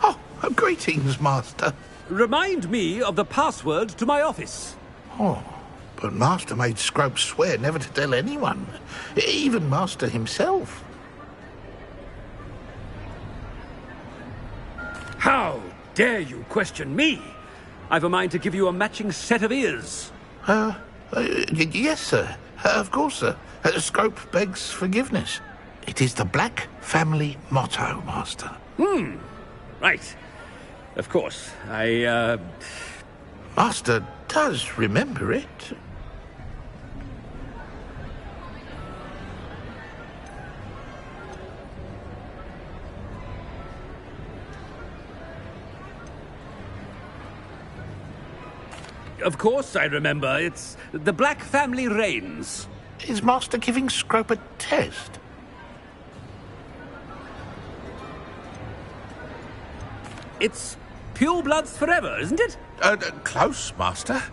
Oh, greetings, Master. Remind me of the password to my office. Oh, but Master made Scrope swear never to tell anyone, even Master himself. How dare you question me? I've a mind to give you a matching set of ears. Yes, sir. Of course, sir. Scrope begs forgiveness. It is the Black family motto, Master. Right. Of course. Master does remember it. Of course I remember. It's the Black family reigns. Is Master giving Scrope a test? It's pure bloods forever, isn't it? Close, Master.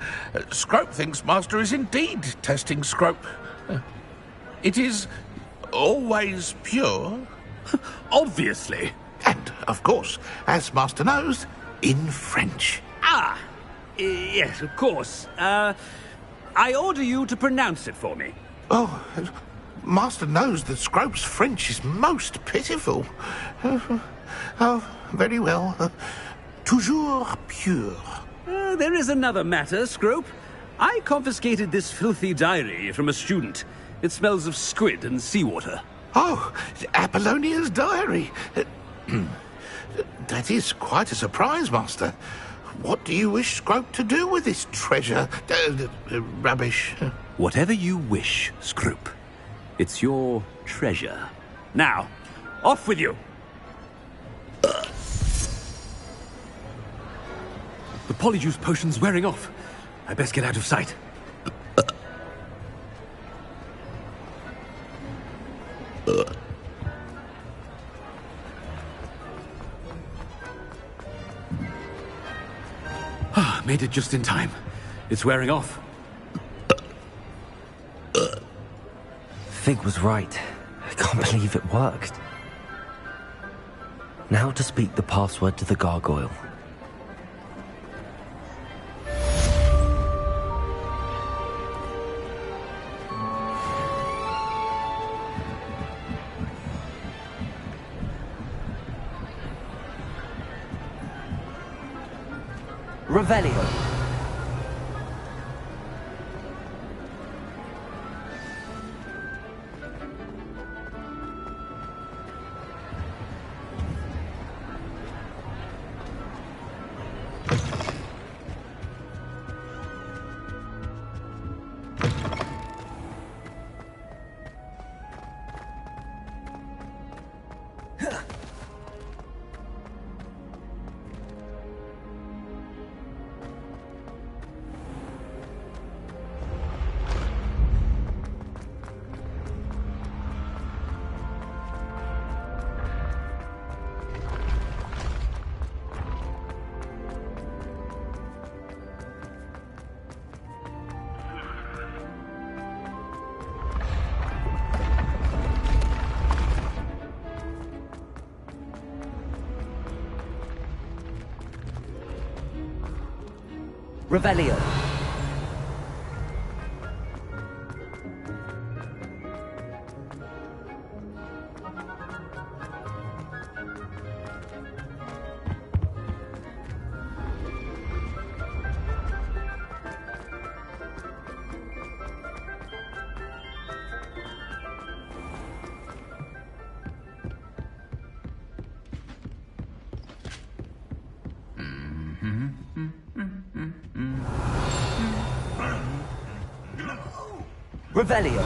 Scrope thinks Master is indeed testing Scrope. It is always pure. Obviously. And, of course, as Master knows, in French. Ah! Yes, of course. I order you to pronounce it for me. Oh, Master knows that Scrope's French is most pitiful. Oh, very well. Toujours pure. There is another matter, Scrope. I confiscated this filthy diary from a student. It smells of squid and seawater. Oh, Apollonia's diary. That is quite a surprise, Master. What do you wish Scrope to do with this treasure? Rubbish. Whatever you wish, Scrope. It's your treasure. Now, off with you. The polyjuice potion's wearing off. I best get out of sight. Made it just in time. It's wearing off. Fig was right. I can't believe it worked. Now to speak the password to the gargoyle. Revelio. Revelio. Revelio.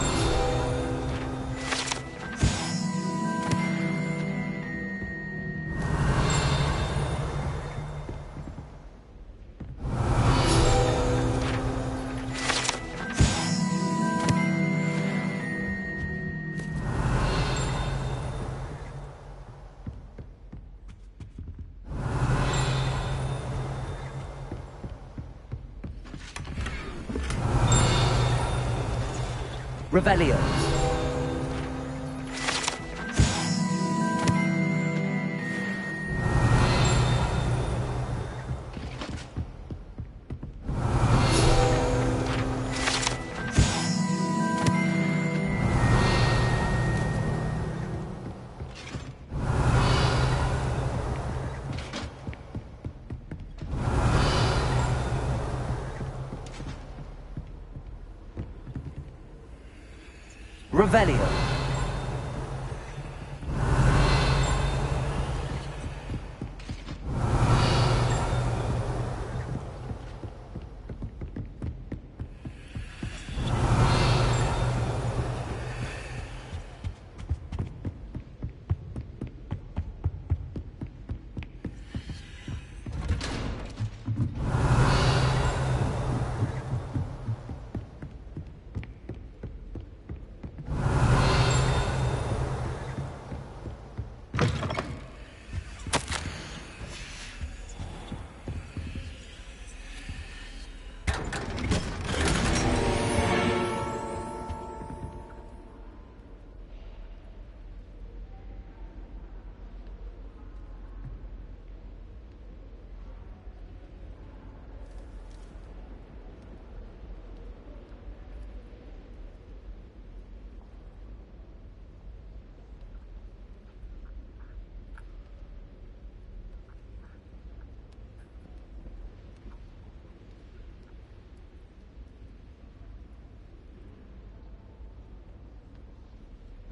Revelio. Revelio.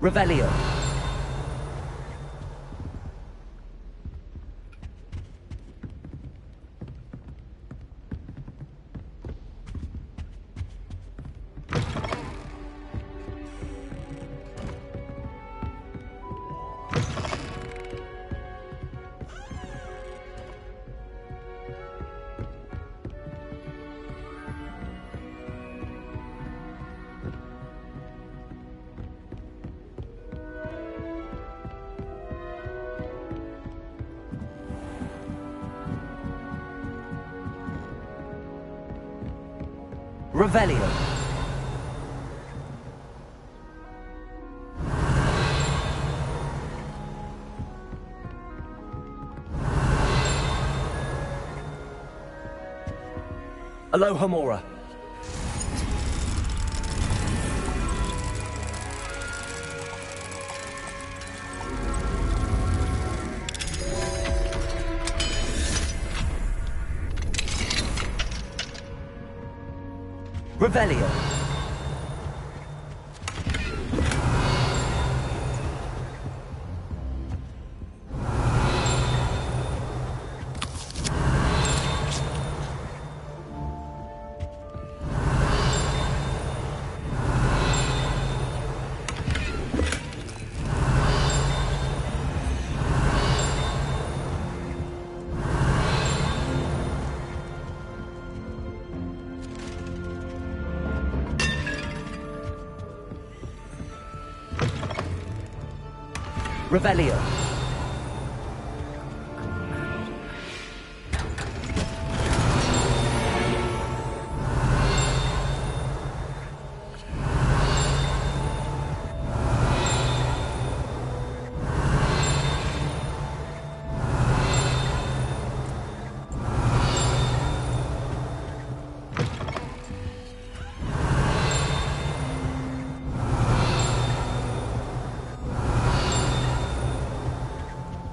Revelio. Revelio. Aloha Mora. Revelio. Revelio.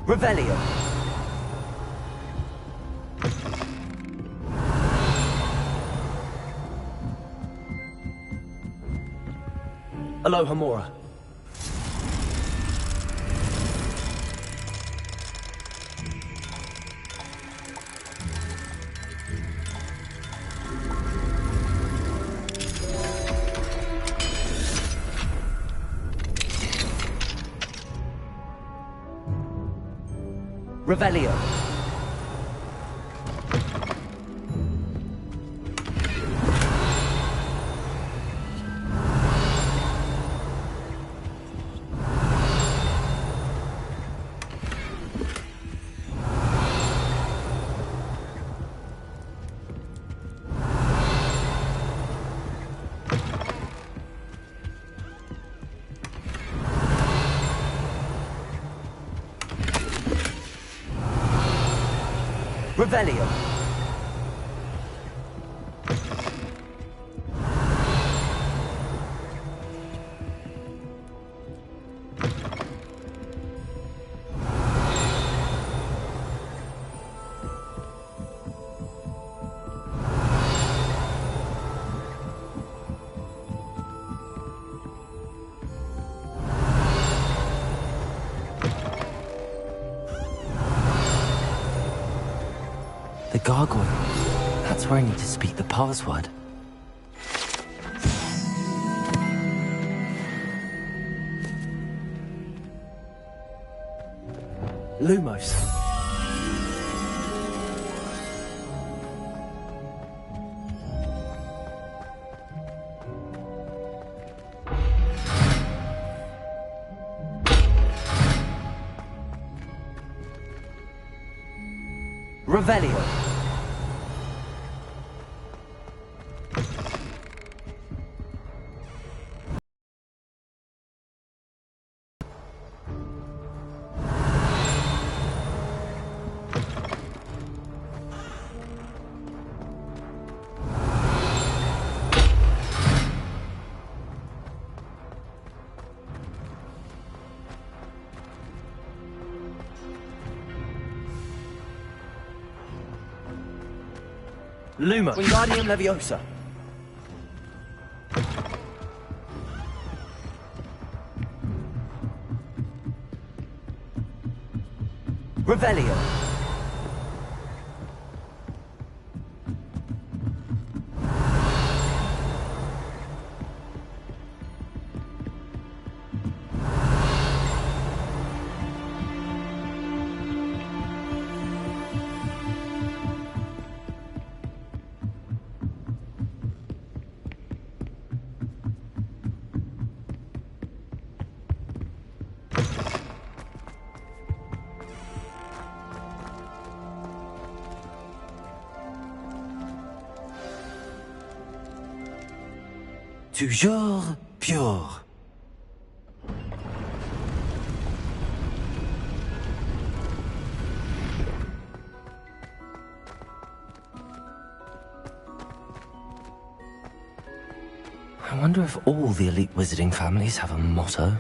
Revelio. Aloha Mora. Revelio. Revelio. The gargoyle. That's where I need to speak the password. Lumos. Revelio. Luma. Wingardium Leviosa. Revelio. Toujours pure. wonder if all the elite wizarding families have a motto.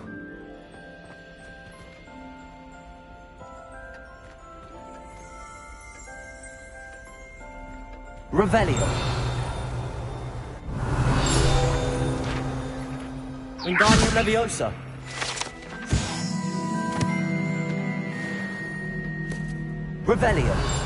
Revelio. Wingardium Leviosa. Revelio.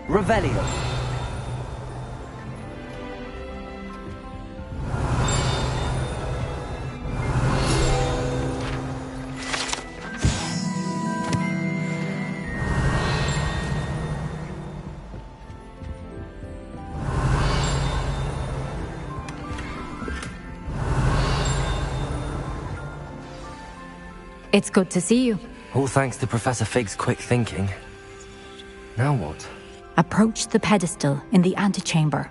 Revelio. It's good to see you. All thanks to Professor Fig's quick thinking. Now what? Approach the pedestal in the antechamber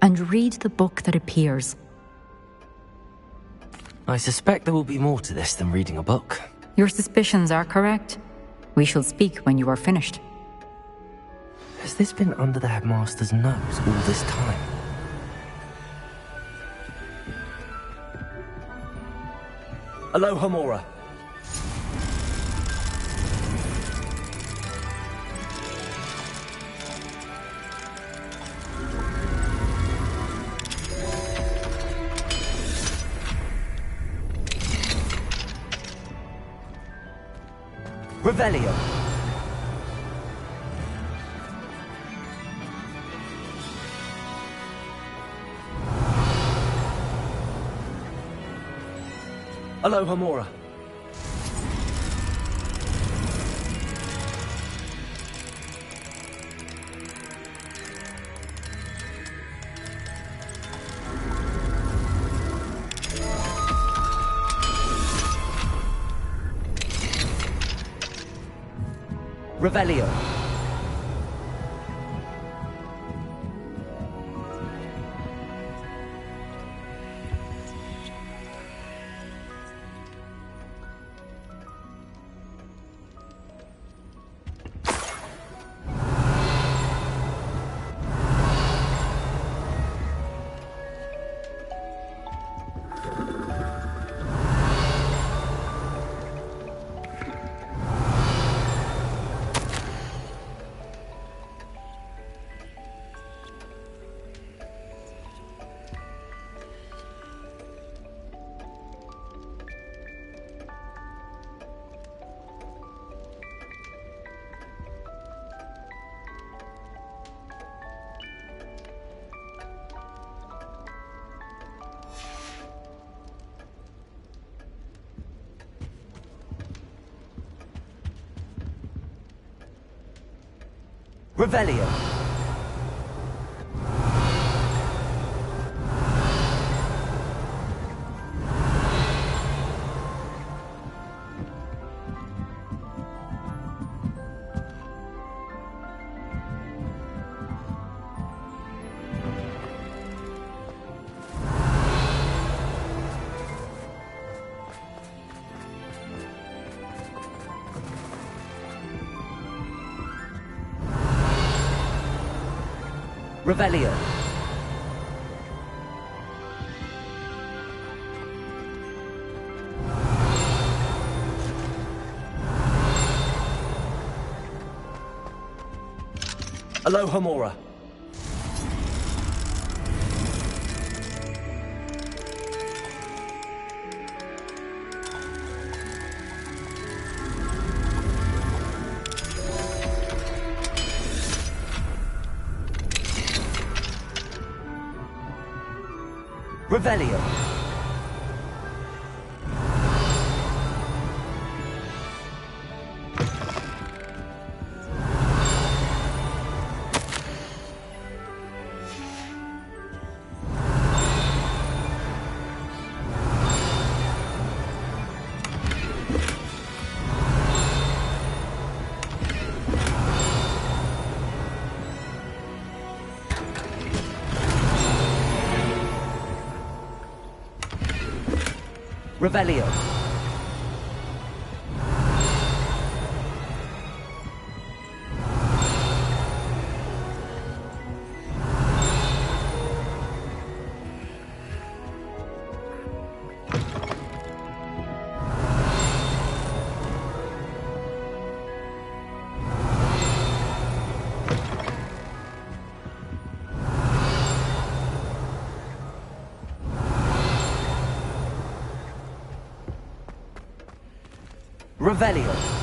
and read the book that appears. I suspect there will be more to this than reading a book. Your suspicions are correct. We shall speak when you are finished. Has this been under the headmaster's nose all this time? Aloha Mora. Revelio. Aloha Mora. Revelio. Revelio. Revelio. Aloha Mora. Revelio. Revelio. Revelio.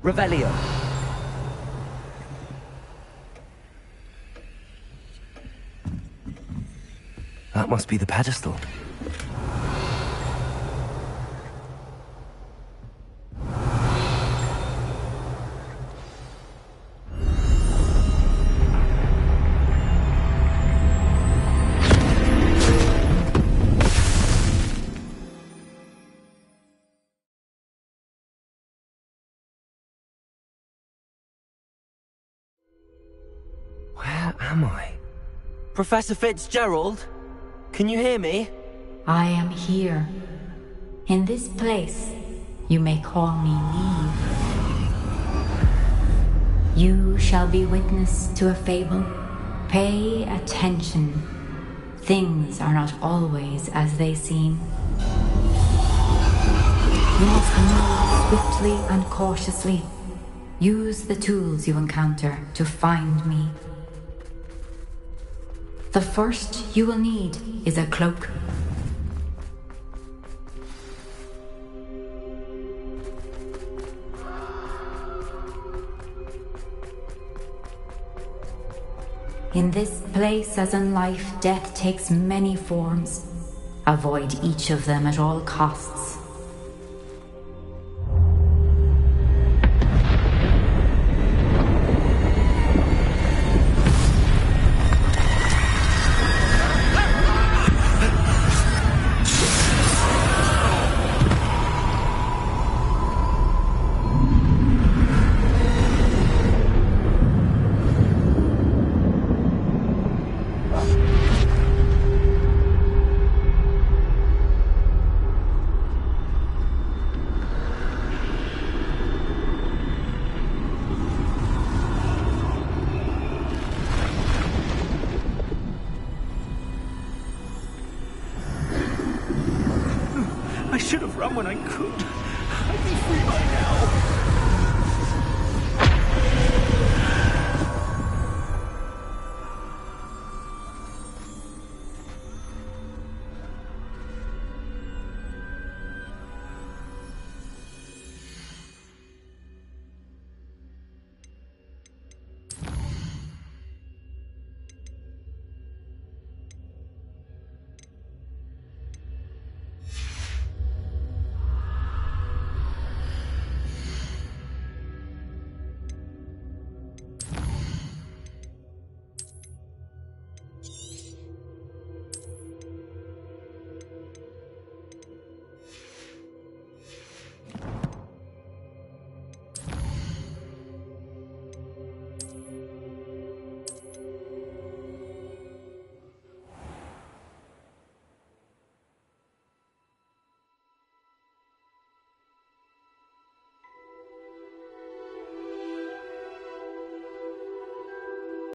Revelio. That must be the pedestal. Where am I? Professor Fitzgerald? Can you hear me? I am here. In this place, you may call me Neve. You shall be witness to a fable. Pay attention. Things are not always as they seem. You must move swiftly and cautiously. Use the tools you encounter to find me. The first you will need is a cloak. In this place, as in life, death takes many forms. Avoid each of them at all costs. I should have run when I could. I'd be free by now.